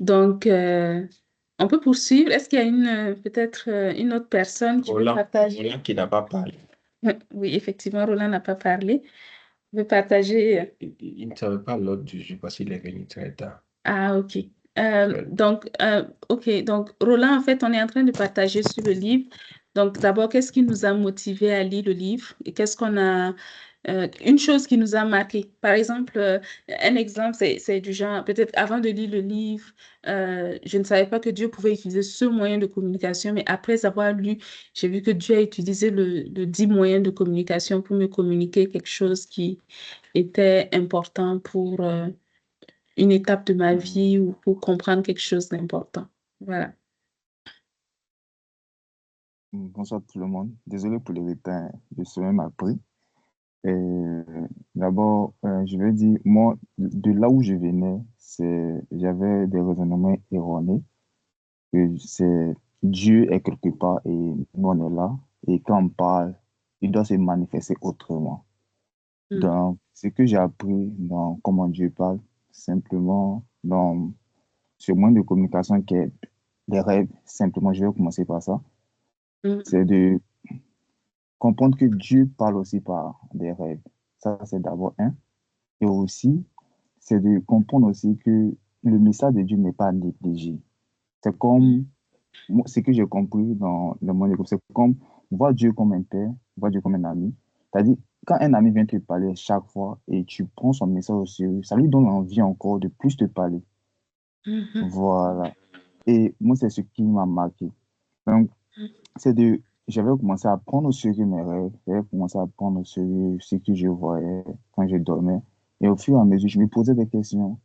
Donc, on peut poursuivre. Est-ce qu'il y a peut-être une autre personne qui veut partager? Roland qui n'a pas parlé. Oui, effectivement, Roland n'a pas parlé. Il veut partager. Il ne savait pas l'ordre du jour parce qu'il est venu très tard. Ah, OK. Donc, Roland, en fait, on est en train de partager sur le livre. Donc, d'abord, qu'est-ce qui nous a motivé à lire le livre et qu'est-ce qu'on a... une chose qui nous a marqué. Par exemple, un exemple, c'est du genre, peut-être avant de lire le livre, je ne savais pas que Dieu pouvait utiliser ce moyen de communication, mais après avoir lu, j'ai vu que Dieu a utilisé le dit moyen de communication pour me communiquer quelque chose qui était important pour une étape de ma vie ou pour comprendre quelque chose d'important. Voilà. Bonsoir tout le monde. Désolé pour le retard, le sommeil m'a pris. D'abord, je vais dire, moi, de là où je venais, j'avais des raisonnements erronés. Dieu est quelque part et nous on est là. Et quand on parle, il doit se manifester autrement. Donc, ce que j'ai appris dans comment Dieu parle, simplement dans ce moyen de communication qui est les rêves, simplement, je vais commencer par ça. C'est de comprendre que Dieu parle aussi par des rêves. Ça, c'est d'abord un. Et aussi, c'est de comprendre aussi que le message de Dieu n'est pas négligé. C'est comme ce que j'ai compris dans le monde, c'est comme voir Dieu comme un père, voir Dieu comme un ami. C'est-à-dire, quand un ami vient te parler chaque fois et tu prends son message au sérieux, ça lui donne envie encore de plus te parler. Voilà. Et moi, c'est ce qui m'a marqué. Donc, c'est de, j'avais commencé à prendre au sérieux mes rêves, j'avais commencé à prendre au sérieux ce que je voyais quand je dormais. Et au fur et à mesure, je me posais des questions.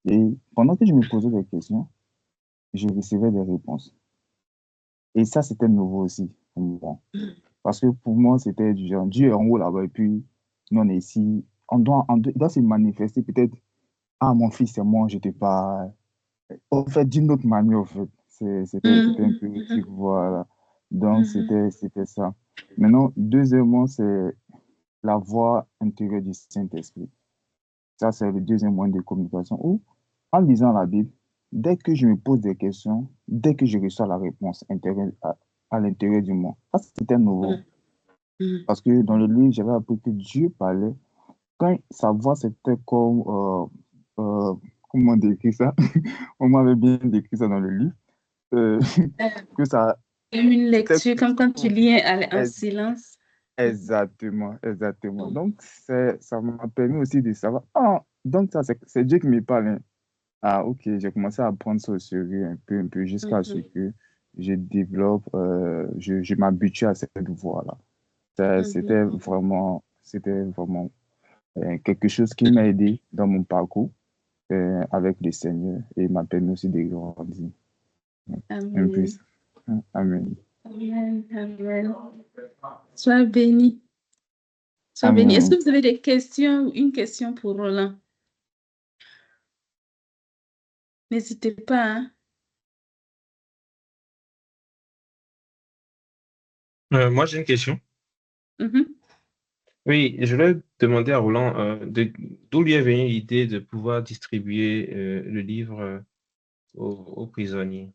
Et pendant que je me posais des questions, je recevais des réponses. Et ça, c'était nouveau aussi pour moi. Parce que pour moi, c'était du genre, Dieu est en haut là-bas, et puis nous, on est ici. Il doit se manifester peut-être, ah, mon fils, c'est moi, je te parle. En fait, d'une autre manière, en fait. C'était un peu éthique, voilà. Donc, c'était ça. Maintenant, deuxièmement, c'est la voix intérieure du Saint-Esprit. Ça, c'est le deuxième moyen de communication. Où, en lisant la Bible, dès que je me pose des questions, dès que je reçois la réponse intérieure à l'intérieur du moi, ça, c'était nouveau. Parce que dans le livre, j'avais appris que Dieu parlait. Quand sa voix, c'était comme... comment on décrit ça? On m'avait bien décrit ça dans le livre. Que ça... Une C'était... lecture, comme quand tu lis en silence. Exactement, exactement. Donc, ça m'a permis aussi de savoir, ah, donc ça, c'est Dieu qui me parle, hein. Ah, ok, j'ai commencé à prendre ça au sérieux un peu, jusqu'à ce que je développe, je m'habitue à cette voie-là. C'était vraiment quelque chose qui m'a aidé dans mon parcours avec le Seigneur et m'a permis aussi de grandir. Un peu. Amen. Amen. Amen. Amen. Sois béni. Sois béni. Est-ce Amen. que vous avez des questions ou une question pour Roland? N'hésitez pas, hein. Moi, j'ai une question. Oui, je voulais demander à Roland d'où lui est venue l'idée de pouvoir distribuer le livre aux prisonniers.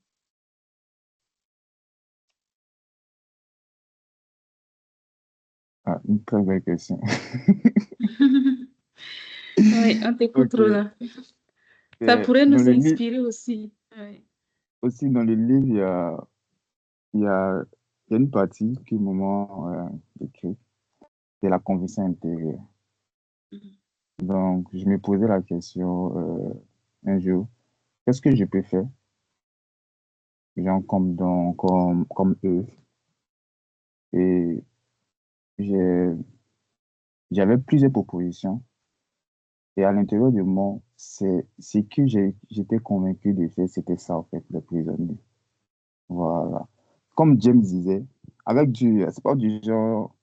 Ah, une très belle question. Oui, on t'écoute, Roland. Ça pourrait nous inspirer aussi. Oui. Aussi, dans le livre, il y a une partie qui, au moment d'écrire, c'est la conviction intérieure. Donc, je me posais la question un jour, qu'est-ce que je peux faire, genre comme eux? Et j'avais plusieurs propositions. Et à l'intérieur de moi, c'est ce que j'étais convaincu de faire, c'était ça, en fait, les prisonniers. Voilà. Comme James disait, avec Dieu, c'est pas du genre,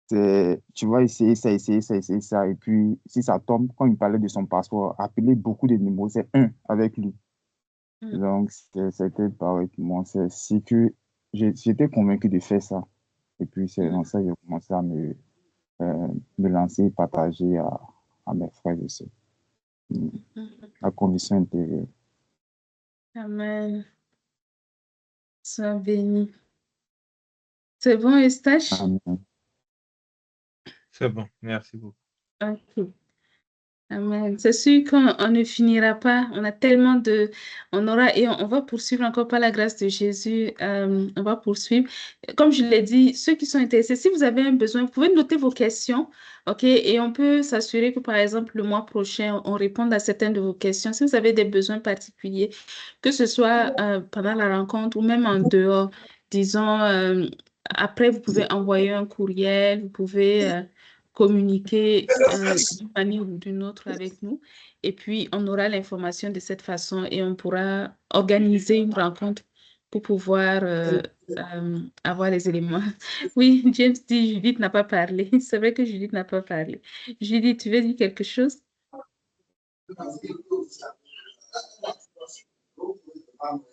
tu vas essayer ça, essayer ça, essayer ça, et puis si ça tombe, quand il parlait de son passeport, appeler beaucoup de numéros, c'est un avec lui. Donc, c'était pareil pour moi. C'est si que j'étais convaincu de faire ça. Et puis, c'est dans ça que j'ai commencé à me lancer et partager à mes frères et sœurs. La condition intérieure. Amen. Sois béni. C'est bon, Eustache? Amen. C'est bon, merci beaucoup. Ok. Amen. C'est sûr qu'on ne finira pas. On a tellement on aura et on va poursuivre encore par la grâce de Jésus. On va poursuivre. Comme je l'ai dit, ceux qui sont intéressés, si vous avez un besoin, vous pouvez noter vos questions, ok? Et on peut s'assurer que par exemple le mois prochain, on réponde à certaines de vos questions. Si vous avez des besoins particuliers, que ce soit pendant la rencontre ou même en dehors, disons, après vous pouvez envoyer un courriel, vous pouvez communiquer d'une manière ou d'une autre avec nous. Et puis, on aura l'information de cette façon et on pourra organiser une rencontre pour pouvoir avoir les éléments. Oui, James dit, Judith n'a pas parlé. C'est vrai que Judith n'a pas parlé. Judith, tu veux dire quelque chose?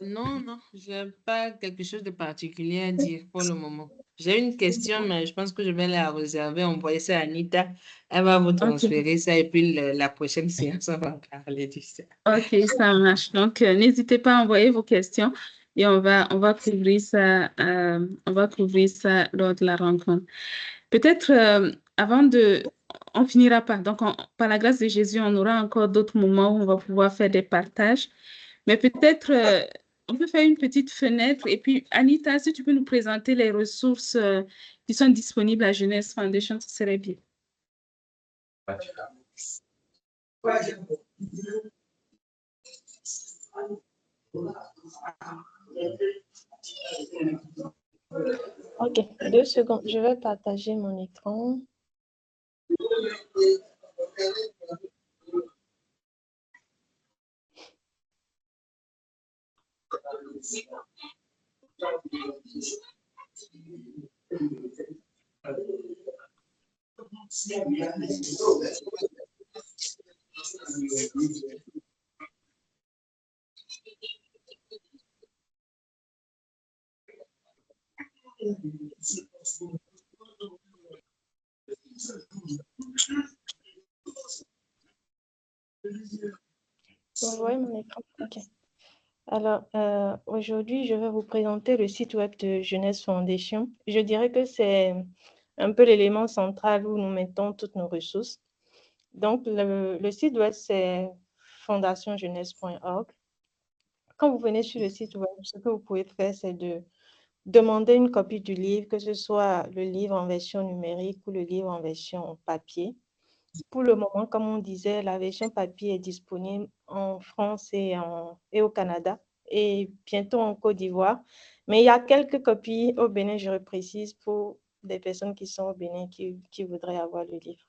Non, je n'ai pas quelque chose de particulier à dire pour le moment. J'ai une question, mais je pense que je vais la réserver, envoyer ça à Anita. Elle va vous transférer ça et puis la prochaine séance, on va parler de ça. Ok, ça marche. Donc, n'hésitez pas à envoyer vos questions et on va couvrir ça, lors de la rencontre. Peut-être on finira pas. Donc, par la grâce de Jésus, on aura encore d'autres moments où on va pouvoir faire des partages. Mais peut-être on peut faire une petite fenêtre. Et puis, Anita, si tu peux nous présenter les ressources qui sont disponibles à Jeunesse Foundation, ce serait bien. Ok, 2 secondes. Je vais partager mon écran. Vous voyez mon écran? Ok. Alors, aujourd'hui, je vais vous présenter le site web de Jeunesse Foundation. Je dirais que c'est un peu l'élément central où nous mettons toutes nos ressources. Donc, le site web, c'est fondationjeunesse.org. Quand vous venez sur le site web, ce que vous pouvez faire, c'est de demander une copie du livre, que ce soit le livre en version numérique ou le livre en version papier. Pour le moment, comme on disait, la version papier est disponible en France et au Canada et bientôt en Côte d'Ivoire. Mais il y a quelques copies au Bénin, je reprécise, pour des personnes qui sont au Bénin qui voudraient avoir le livre.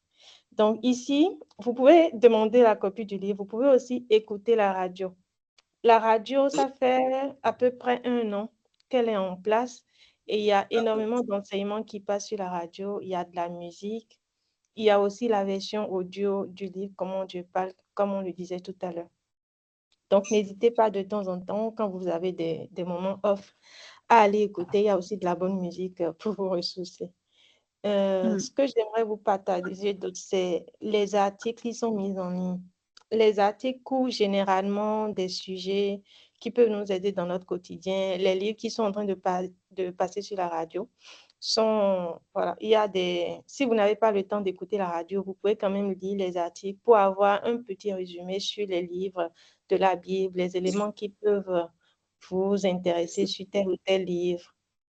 Donc ici, vous pouvez demander la copie du livre. Vous pouvez aussi écouter la radio. La radio, ça fait à peu près 1 an qu'elle est en place et il y a énormément d'enseignements qui passent sur la radio. Il y a de la musique. Il y a aussi la version audio du livre, Comment Dieu parle, comme on le disait tout à l'heure. Donc, n'hésitez pas de temps en temps, quand vous avez des moments off, à aller écouter. Il y a aussi de la bonne musique pour vous ressourcer. Ce que j'aimerais vous partager d'autre, c'est les articles qui sont mis en ligne. Les articles couvrent généralement des sujets qui peuvent nous aider dans notre quotidien. Les livres qui sont en train de passer sur la radio sont, voilà, il y a si vous n'avez pas le temps d'écouter la radio, vous pouvez quand même lire les articles pour avoir un petit résumé sur les livres de la Bible, les éléments qui peuvent vous intéresser sur tel ou tel livre.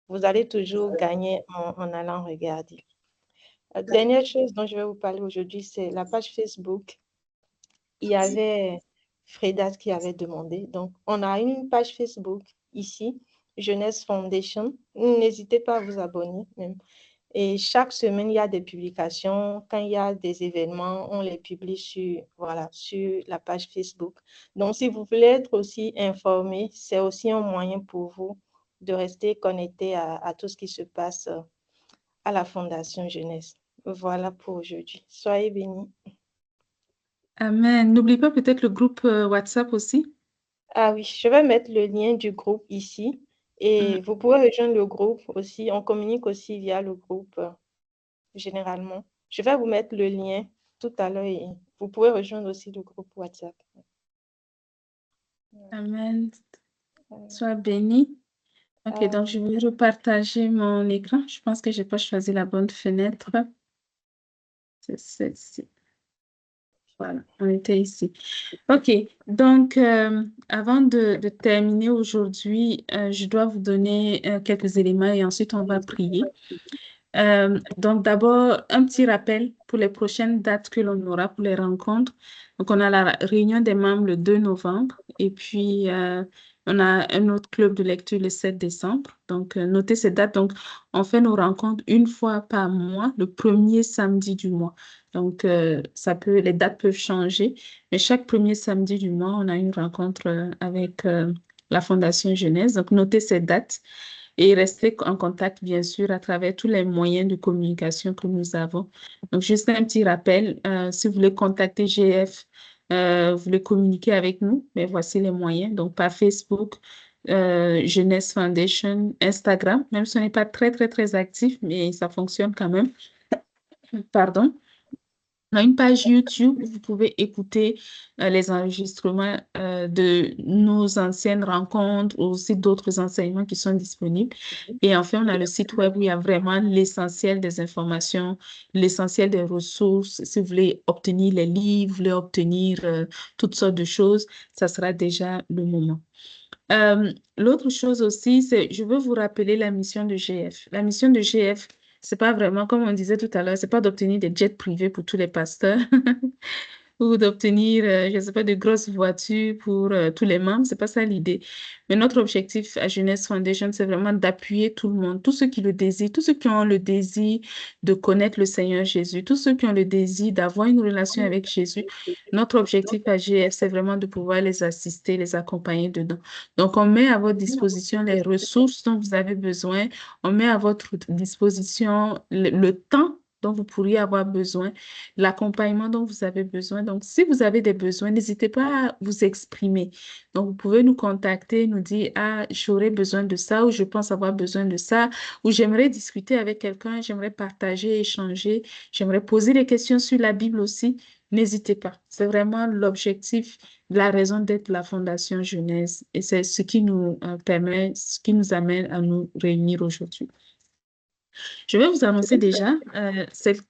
Vous allez toujours gagner en allant regarder. La dernière chose dont je vais vous parler aujourd'hui, c'est la page Facebook. Il y avait Fredas qui avait demandé. Donc, on a une page Facebook ici, Jeunesse Foundation. N'hésitez pas à vous abonner même. Et chaque semaine, il y a des publications. Quand il y a des événements, on les publie sur la page Facebook. Donc, si vous voulez être aussi informé, c'est aussi un moyen pour vous de rester connecté à tout ce qui se passe à la Fondation Jeunesse. Voilà pour aujourd'hui. Soyez bénis. Amen. N'oublie pas peut-être le groupe WhatsApp aussi. Ah oui, je vais mettre le lien du groupe ici et vous pouvez rejoindre le groupe aussi. On communique aussi via le groupe généralement. Je vais vous mettre le lien tout à l'heure et vous pouvez rejoindre aussi le groupe WhatsApp. Amen. Sois béni. Ok, donc je vais repartager mon écran. Je pense que je n'ai pas choisi la bonne fenêtre. C'est celle-ci. Voilà, on était ici. Ok, donc avant de terminer aujourd'hui, je dois vous donner quelques éléments et ensuite on va prier. Donc d'abord, un petit rappel pour les prochaines dates que l'on aura pour les rencontres. Donc on a la réunion des membres le 2 novembre et puis on a un autre club de lecture le 7 décembre. Donc notez ces dates. Donc on fait nos rencontres une fois par mois, le premier samedi du mois. Donc les dates peuvent changer, mais chaque premier samedi du mois, on a une rencontre avec la Fondation Jeunesse. Donc notez ces dates. Et rester en contact, bien sûr, à travers tous les moyens de communication que nous avons. Donc, juste un petit rappel, si vous voulez contacter GF, vous voulez communiquer avec nous, mais voici les moyens. Donc, par Facebook, Jeunesse Foundation, Instagram, même si on n'est pas très, très, très actif, mais ça fonctionne quand même. Pardon. On a une page YouTube où vous pouvez écouter les enregistrements de nos anciennes rencontres, aussi d'autres enseignements qui sont disponibles. Et enfin, on a le site web où il y a vraiment l'essentiel des informations, l'essentiel des ressources. Si vous voulez obtenir les livres, vous voulez obtenir toutes sortes de choses, ça sera déjà le moment. L'autre chose aussi, c'est, je veux vous rappeler la mission de GF. La mission de GF, c'est pas vraiment, comme on disait tout à l'heure, c'est pas d'obtenir des jets privés pour tous les pasteurs ou d'obtenir, je ne sais pas, de grosses voitures pour tous les membres. C'est pas ça l'idée. Mais notre objectif à Jeunesse Foundation, c'est vraiment d'appuyer tout le monde, tous ceux qui le désirent, tous ceux qui ont le désir de connaître le Seigneur Jésus, tous ceux qui ont le désir d'avoir une relation avec Jésus. Notre objectif à GF, c'est vraiment de pouvoir les assister, les accompagner dedans. Donc, on met à votre disposition les ressources dont vous avez besoin. On met à votre disposition le temps dont vous pourriez avoir besoin, l'accompagnement dont vous avez besoin. Donc, si vous avez des besoins, n'hésitez pas à vous exprimer. Donc, vous pouvez nous contacter, nous dire, ah, j'aurais besoin de ça, ou je pense avoir besoin de ça, ou j'aimerais discuter avec quelqu'un, j'aimerais partager, échanger, j'aimerais poser des questions sur la Bible aussi. N'hésitez pas. C'est vraiment l'objectif, la raison d'être de la Fondation Jeunesse. Et c'est ce qui nous permet, ce qui nous amène à nous réunir aujourd'hui. Je vais vous annoncer déjà,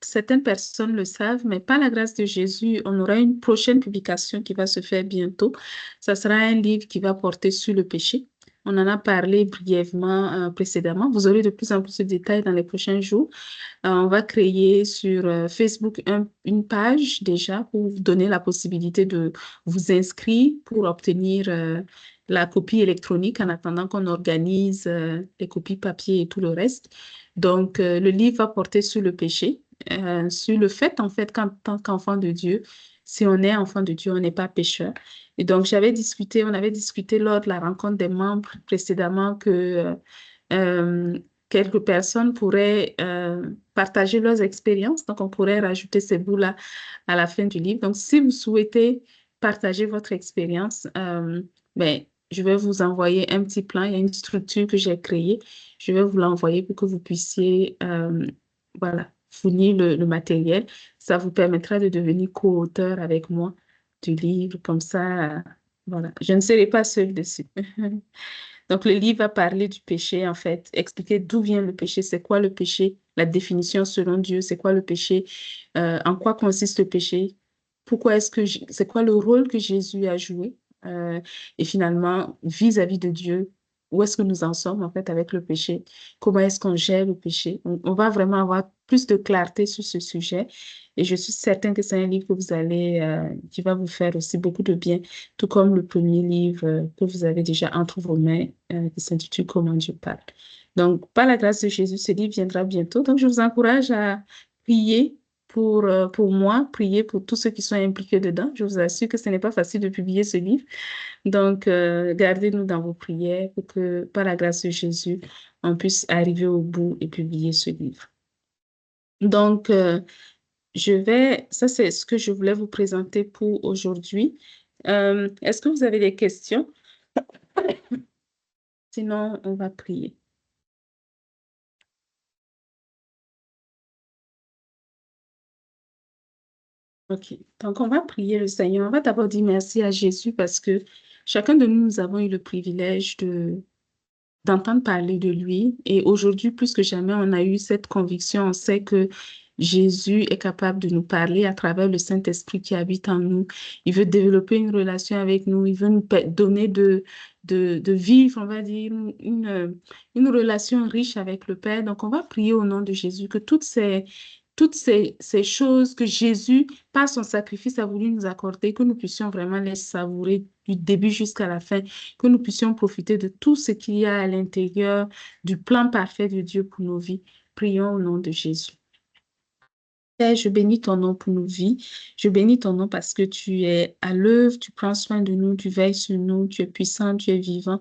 certaines personnes le savent, mais par la grâce de Jésus, on aura une prochaine publication qui va se faire bientôt. Ça sera un livre qui va porter sur le péché. On en a parlé brièvement précédemment. Vous aurez de plus en plus de détails dans les prochains jours. On va créer sur Facebook une page déjà pour vous donner la possibilité de vous inscrire pour obtenir la copie électronique en attendant qu'on organise les copies papier et tout le reste. Donc, le livre va porter sur le péché, sur le fait, en fait, qu'en tant qu'enfant de Dieu, si on est enfant de Dieu, on n'est pas pécheur. Et donc, on avait discuté lors de la rencontre des membres précédemment que quelques personnes pourraient partager leurs expériences. Donc, on pourrait rajouter ces bouts-là à la fin du livre. Donc, si vous souhaitez partager votre expérience, ben, je vais vous envoyer un petit plan. Il y a une structure que j'ai créée. Je vais vous l'envoyer pour que vous puissiez voilà, fournir le matériel. Ça vous permettra de devenir co-auteur avec moi du livre. Comme ça, voilà, je ne serai pas seule dessus. Donc, le livre va parler du péché, en fait, expliquer d'où vient le péché, c'est quoi le péché, la définition selon Dieu, c'est quoi le péché, en quoi consiste le péché, pourquoi est-ce que, c'est quoi le rôle que Jésus a joué, et finalement, vis-à-vis de Dieu, où est-ce que nous en sommes, en fait, avec le péché, comment est-ce qu'on gère le péché. On va vraiment avoir plus de clarté sur ce sujet, et je suis certaine que c'est un livre que vous allez, qui va vous faire aussi beaucoup de bien, tout comme le premier livre que vous avez déjà entre vos mains, qui s'intitule Comment Dieu parle. Donc, par la grâce de Jésus, ce livre viendra bientôt. Donc, je vous encourage à prier pour moi, prier pour tous ceux qui sont impliqués dedans. Je vous assure que ce n'est pas facile de publier ce livre. Donc, gardez-nous dans vos prières pour que, par la grâce de Jésus, on puisse arriver au bout et publier ce livre. Donc, ça c'est ce que je voulais vous présenter pour aujourd'hui. Est-ce que vous avez des questions? Sinon, on va prier. OK. Donc, on va prier le Seigneur. On va d'abord dire merci à Jésus parce que chacun de nous, nous avons eu le privilège d'entendre parler de lui. Et aujourd'hui, plus que jamais, on a eu cette conviction. On sait que Jésus est capable de nous parler à travers le Saint-Esprit qui habite en nous. Il veut développer une relation avec nous. Il veut nous donner de vivre, on va dire, une relation riche avec le Père. Donc, on va prier au nom de Jésus que toutes ces choses que Jésus, par son sacrifice, a voulu nous accorder, que nous puissions vraiment les savourer du début jusqu'à la fin, que nous puissions profiter de tout ce qu'il y a à l'intérieur du plan parfait de Dieu pour nos vies. Prions au nom de Jésus. Père, je bénis ton nom pour nos vies. Je bénis ton nom parce que tu es à l'œuvre, tu prends soin de nous, tu veilles sur nous, tu es puissant, tu es vivant.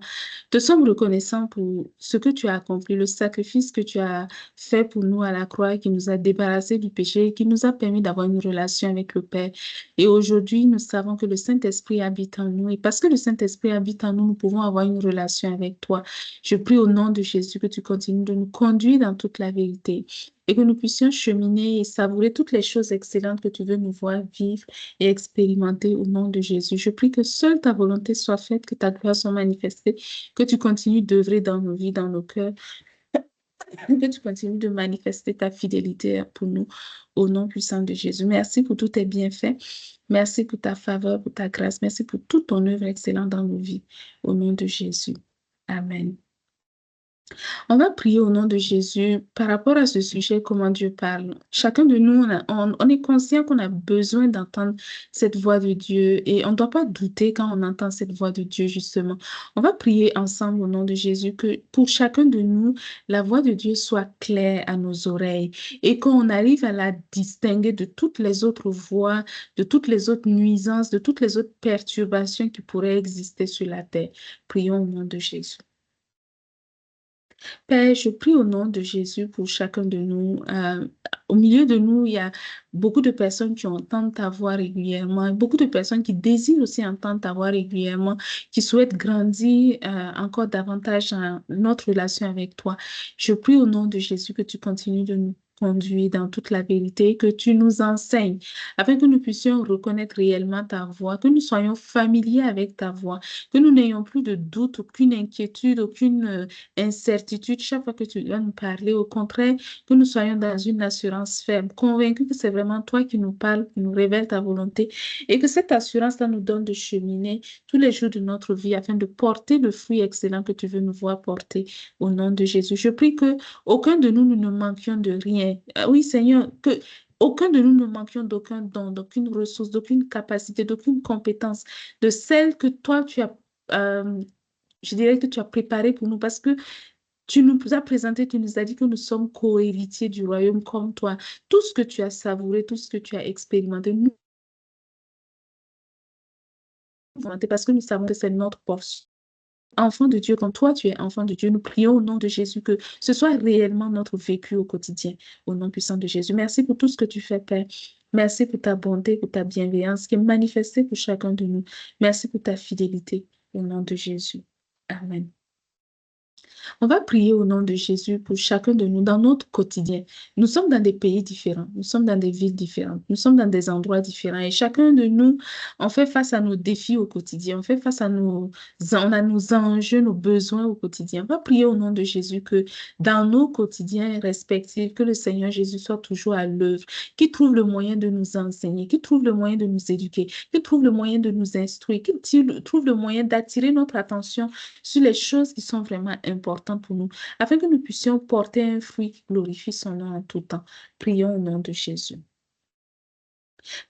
Te sommes reconnaissants pour ce que tu as accompli, le sacrifice que tu as fait pour nous à la croix, qui nous a débarrassés du péché, qui nous a permis d'avoir une relation avec le Père. Et aujourd'hui, nous savons que le Saint-Esprit habite en nous. Et parce que le Saint-Esprit habite en nous, nous pouvons avoir une relation avec toi. Je prie au nom de Jésus que tu continues de nous conduire dans toute la vérité et que nous puissions cheminer et savourer toutes les choses excellentes que tu veux nous voir vivre et expérimenter au nom de Jésus. Je prie que seule ta volonté soit faite, que ta gloire soit manifestée, que tu continues d'œuvrer dans nos vies, dans nos cœurs, Que tu continues de manifester ta fidélité pour nous au nom puissant de Jésus. Merci pour tous tes bienfaits. Merci pour ta faveur, pour ta grâce. Merci pour toute ton œuvre excellente dans nos vies. Au nom de Jésus. Amen. On va prier au nom de Jésus par rapport à ce sujet, comment Dieu parle. Chacun de nous, on est conscient qu'on a besoin d'entendre cette voix de Dieu et on ne doit pas douter quand on entend cette voix de Dieu, justement. On va prier ensemble au nom de Jésus que pour chacun de nous, la voix de Dieu soit claire à nos oreilles et qu'on arrive à la distinguer de toutes les autres voix, de toutes les autres nuisances, de toutes les autres perturbations qui pourraient exister sur la terre. Prions au nom de Jésus. Père, je prie au nom de Jésus pour chacun de nous. Au milieu de nous, il y a beaucoup de personnes qui entendent ta voix régulièrement, beaucoup de personnes qui désirent aussi entendre ta voix régulièrement, qui souhaitent grandir encore davantage dans notre relation avec toi. Je prie au nom de Jésus que tu continues de nous conduire dans toute la vérité, que tu nous enseignes afin que nous puissions reconnaître réellement ta voix, que nous soyons familiers avec ta voix, que nous n'ayons plus de doute, aucune inquiétude, aucune incertitude chaque fois que tu dois nous parler. Au contraire, que nous soyons dans une assurance ferme, convaincus que c'est vraiment toi qui nous parles, qui nous révèle ta volonté et que cette assurance-là nous donne de cheminer tous les jours de notre vie afin de porter le fruit excellent que tu veux nous voir porter au nom de Jésus. Je prie que aucun de nous ne manquions de rien. Oui, Seigneur, que aucun de nous ne manquions d'aucun don, d'aucune ressource, d'aucune capacité, d'aucune compétence, de celle que toi tu as je dirais que tu as préparé pour nous parce que tu nous as présenté, tu nous as dit que nous sommes co-héritiers du royaume comme toi. Tout ce que tu as savouré, tout ce que tu as expérimenté, nous, parce que nous savons que c'est notre portion. Enfant de Dieu, comme toi tu es enfant de Dieu, nous prions au nom de Jésus que ce soit réellement notre vécu au quotidien, au nom puissant de Jésus. Merci pour tout ce que tu fais, Père. Merci pour ta bonté, pour ta bienveillance qui est manifestée pour chacun de nous. Merci pour ta fidélité, au nom de Jésus. Amen. On va prier au nom de Jésus pour chacun de nous dans notre quotidien. Nous sommes dans des pays différents, nous sommes dans des villes différentes, nous sommes dans des endroits différents et chacun de nous, on fait face à nos défis au quotidien, on fait face à on a nos enjeux, nos besoins au quotidien. On va prier au nom de Jésus que dans nos quotidiens respectifs, que le Seigneur Jésus soit toujours à l'œuvre, qu'il trouve le moyen de nous enseigner, qu'il trouve le moyen de nous éduquer, qu'il trouve le moyen de nous instruire, qu'il trouve le moyen d'attirer notre attention sur les choses qui sont vraiment importantes pour nous, afin que nous puissions porter un fruit qui glorifie son nom en tout temps. Prions au nom de Jésus.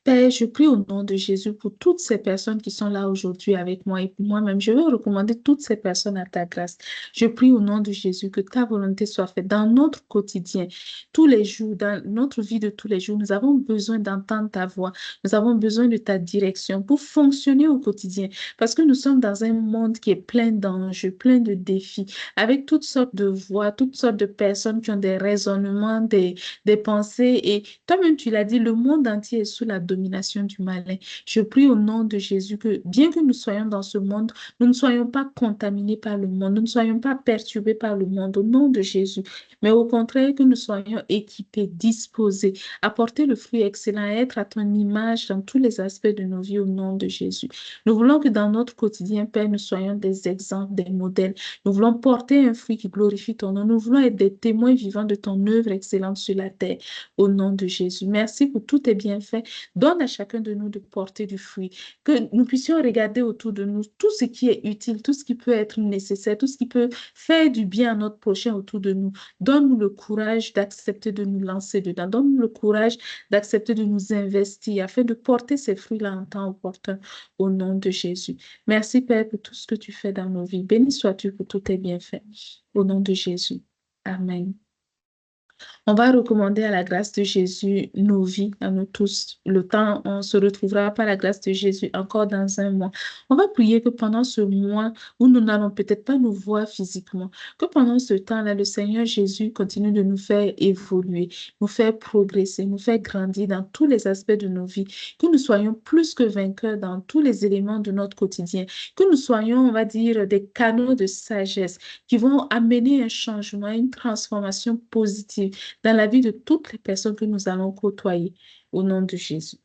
Père, je prie au nom de Jésus pour toutes ces personnes qui sont là aujourd'hui avec moi et pour moi-même. Je veux recommander toutes ces personnes à ta grâce. Je prie au nom de Jésus que ta volonté soit faite dans notre quotidien, tous les jours, dans notre vie de tous les jours. Nous avons besoin d'entendre ta voix. Nous avons besoin de ta direction pour fonctionner au quotidien parce que nous sommes dans un monde qui est plein d'enjeux, plein de défis, avec toutes sortes de voix, toutes sortes de personnes qui ont des raisonnements, des pensées. Et toi-même, tu l'as dit, le monde entier est sous la domination du malin. Je prie au nom de Jésus que bien que nous soyons dans ce monde, nous ne soyons pas contaminés par le monde, nous ne soyons pas perturbés par le monde au nom de Jésus, mais au contraire que nous soyons équipés, disposés à porter le fruit excellent, à être à ton image dans tous les aspects de nos vies au nom de Jésus. Nous voulons que dans notre quotidien, Père, nous soyons des exemples, des modèles. Nous voulons porter un fruit qui glorifie ton nom. Nous voulons être des témoins vivants de ton œuvre excellente sur la terre au nom de Jésus. Merci pour tous tes bienfaits. Donne à chacun de nous de porter du fruit, que nous puissions regarder autour de nous tout ce qui est utile, tout ce qui peut être nécessaire, tout ce qui peut faire du bien à notre prochain autour de nous. Donne-nous le courage d'accepter de nous lancer dedans. Donne-nous le courage d'accepter de nous investir afin de porter ces fruits-là en temps opportun au nom de Jésus. Merci Père pour tout ce que tu fais dans nos vies. Béni sois-tu pour tous tes bienfaits. Au nom de Jésus. Amen. On va recommander à la grâce de Jésus nos vies, à nous tous. Le temps, on se retrouvera par la grâce de Jésus encore dans un mois. On va prier que pendant ce mois où nous n'allons peut-être pas nous voir physiquement, que pendant ce temps-là, le Seigneur Jésus continue de nous faire évoluer, nous faire progresser, nous faire grandir dans tous les aspects de nos vies, que nous soyons plus que vainqueurs dans tous les éléments de notre quotidien, que nous soyons, on va dire, des canaux de sagesse qui vont amener un changement, une transformation positive dans la vie de toutes les personnes que nous allons côtoyer au nom de Jésus.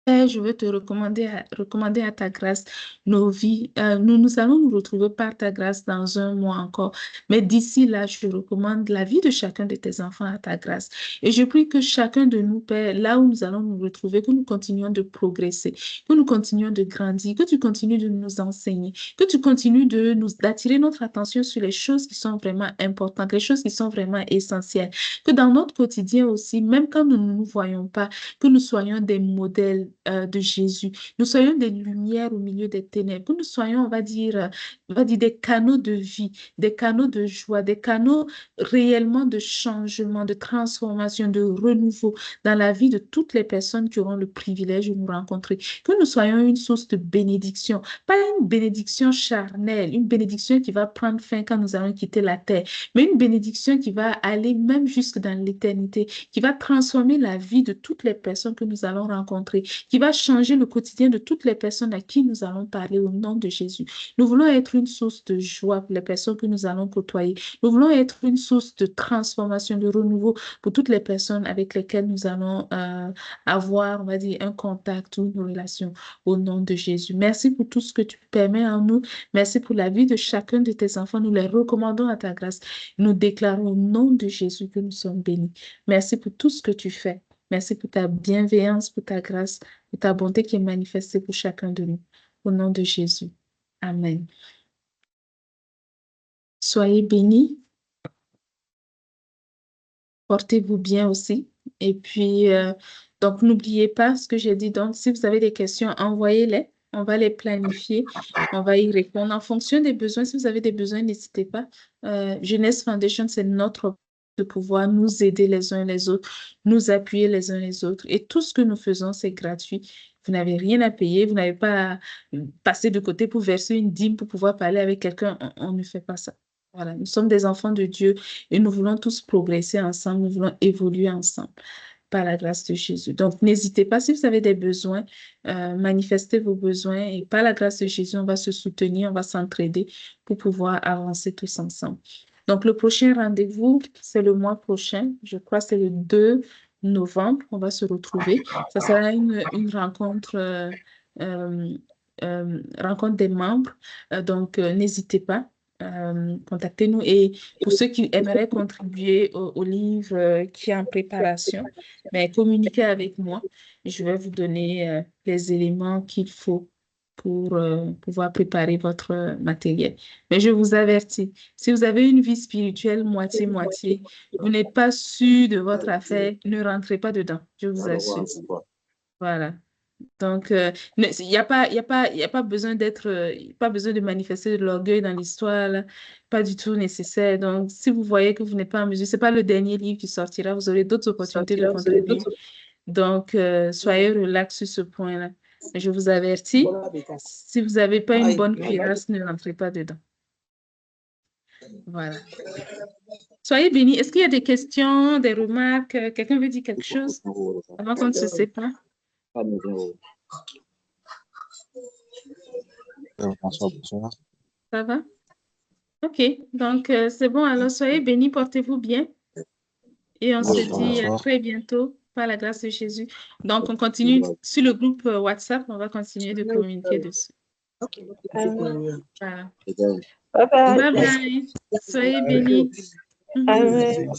Père, je veux te recommander à ta grâce nos vies. Nous allons nous retrouver par ta grâce dans un mois encore. Mais d'ici là, je recommande la vie de chacun de tes enfants à ta grâce. Et je prie que chacun de nous, Père, là où nous allons nous retrouver, que nous continuions de progresser, que nous continuions de grandir, que tu continues de nous enseigner, que tu continues d'attirer notre attention sur les choses qui sont vraiment importantes, les choses qui sont vraiment essentielles. Que dans notre quotidien aussi, même quand nous ne nous voyons pas, que nous soyons des modèles de Jésus, nous soyons des lumières au milieu des ténèbres, que nous soyons, on va dire des canaux de vie, des canaux de joie, des canaux réellement de changement, de transformation, de renouveau dans la vie de toutes les personnes qui auront le privilège de nous rencontrer. Que nous soyons une source de bénédiction, pas une bénédiction charnelle, une bénédiction qui va prendre fin quand nous allons quitter la terre, mais une bénédiction qui va aller même jusque dans l'éternité, qui va transformer la vie de toutes les personnes que nous allons rencontrer, qui va changer le quotidien de toutes les personnes à qui nous allons parler au nom de Jésus. Nous voulons être une source de joie pour les personnes que nous allons côtoyer. Nous voulons être une source de transformation, de renouveau pour toutes les personnes avec lesquelles nous allons avoir, on va dire, un contact ou une relation au nom de Jésus. Merci pour tout ce que tu permets en nous. Merci pour la vie de chacun de tes enfants. Nous les recommandons à ta grâce. Nous déclarons au nom de Jésus que nous sommes bénis. Merci pour tout ce que tu fais. Merci pour ta bienveillance, pour ta grâce, pour ta bonté qui est manifestée pour chacun de nous. Au nom de Jésus. Amen. Soyez bénis. Portez-vous bien aussi. Et puis, donc, n'oubliez pas ce que j'ai dit. Donc, si vous avez des questions, envoyez-les. On va les planifier. On va y répondre en fonction des besoins. Si vous avez des besoins, n'hésitez pas. Jeunesse Foundation, c'est notre de pouvoir nous aider les uns les autres, nous appuyer les uns les autres. Et tout ce que nous faisons, c'est gratuit. Vous n'avez rien à payer. Vous n'avez pas à passer de côté pour verser une dîme pour pouvoir parler avec quelqu'un. On ne fait pas ça. Voilà, nous sommes des enfants de Dieu et nous voulons tous progresser ensemble, nous voulons évoluer ensemble par la grâce de Jésus. Donc, n'hésitez pas, si vous avez des besoins, manifestez vos besoins et par la grâce de Jésus, on va se soutenir, on va s'entraider pour pouvoir avancer tous ensemble. Donc, le prochain rendez-vous, c'est le mois prochain. Je crois que c'est le 2 novembre. On va se retrouver. Ça sera une rencontre, rencontre des membres. Donc, n'hésitez pas. Contactez-nous. Et pour ceux qui aimeraient contribuer au livre qui est en préparation, mais communiquez avec moi. Je vais vous donner les éléments qu'il faut pour pouvoir préparer votre matériel. Mais je vous avertis, si vous avez une vie spirituelle moitié-moitié, vous n'êtes pas sûr de votre affaire, ne rentrez pas dedans, je vous assure. Voilà. Donc, il n'y a pas besoin pas besoin de manifester de l'orgueil dans l'histoire, là. Pas du tout nécessaire. Donc, si vous voyez que vous n'êtes pas en mesure, ce n'est pas le dernier livre qui sortira, vous aurez d'autres opportunités de contribuer. Donc, soyez relax sur ce point-là. Je vous avertis, si vous n'avez pas une bonne cuirasse, ne rentrez pas dedans. Voilà. Soyez bénis. Est-ce qu'il y a des questions, des remarques? Quelqu'un veut dire quelque chose avant qu'on ne se sépare? Ça va? OK. Donc, c'est bon. Alors, soyez bénis, portez-vous bien. Et on se dit à très bientôt par la grâce de Jésus. Donc, on continue sur le groupe WhatsApp. On va continuer de communiquer dessus. Voilà. Bye bye. Soyez bénis. Amen.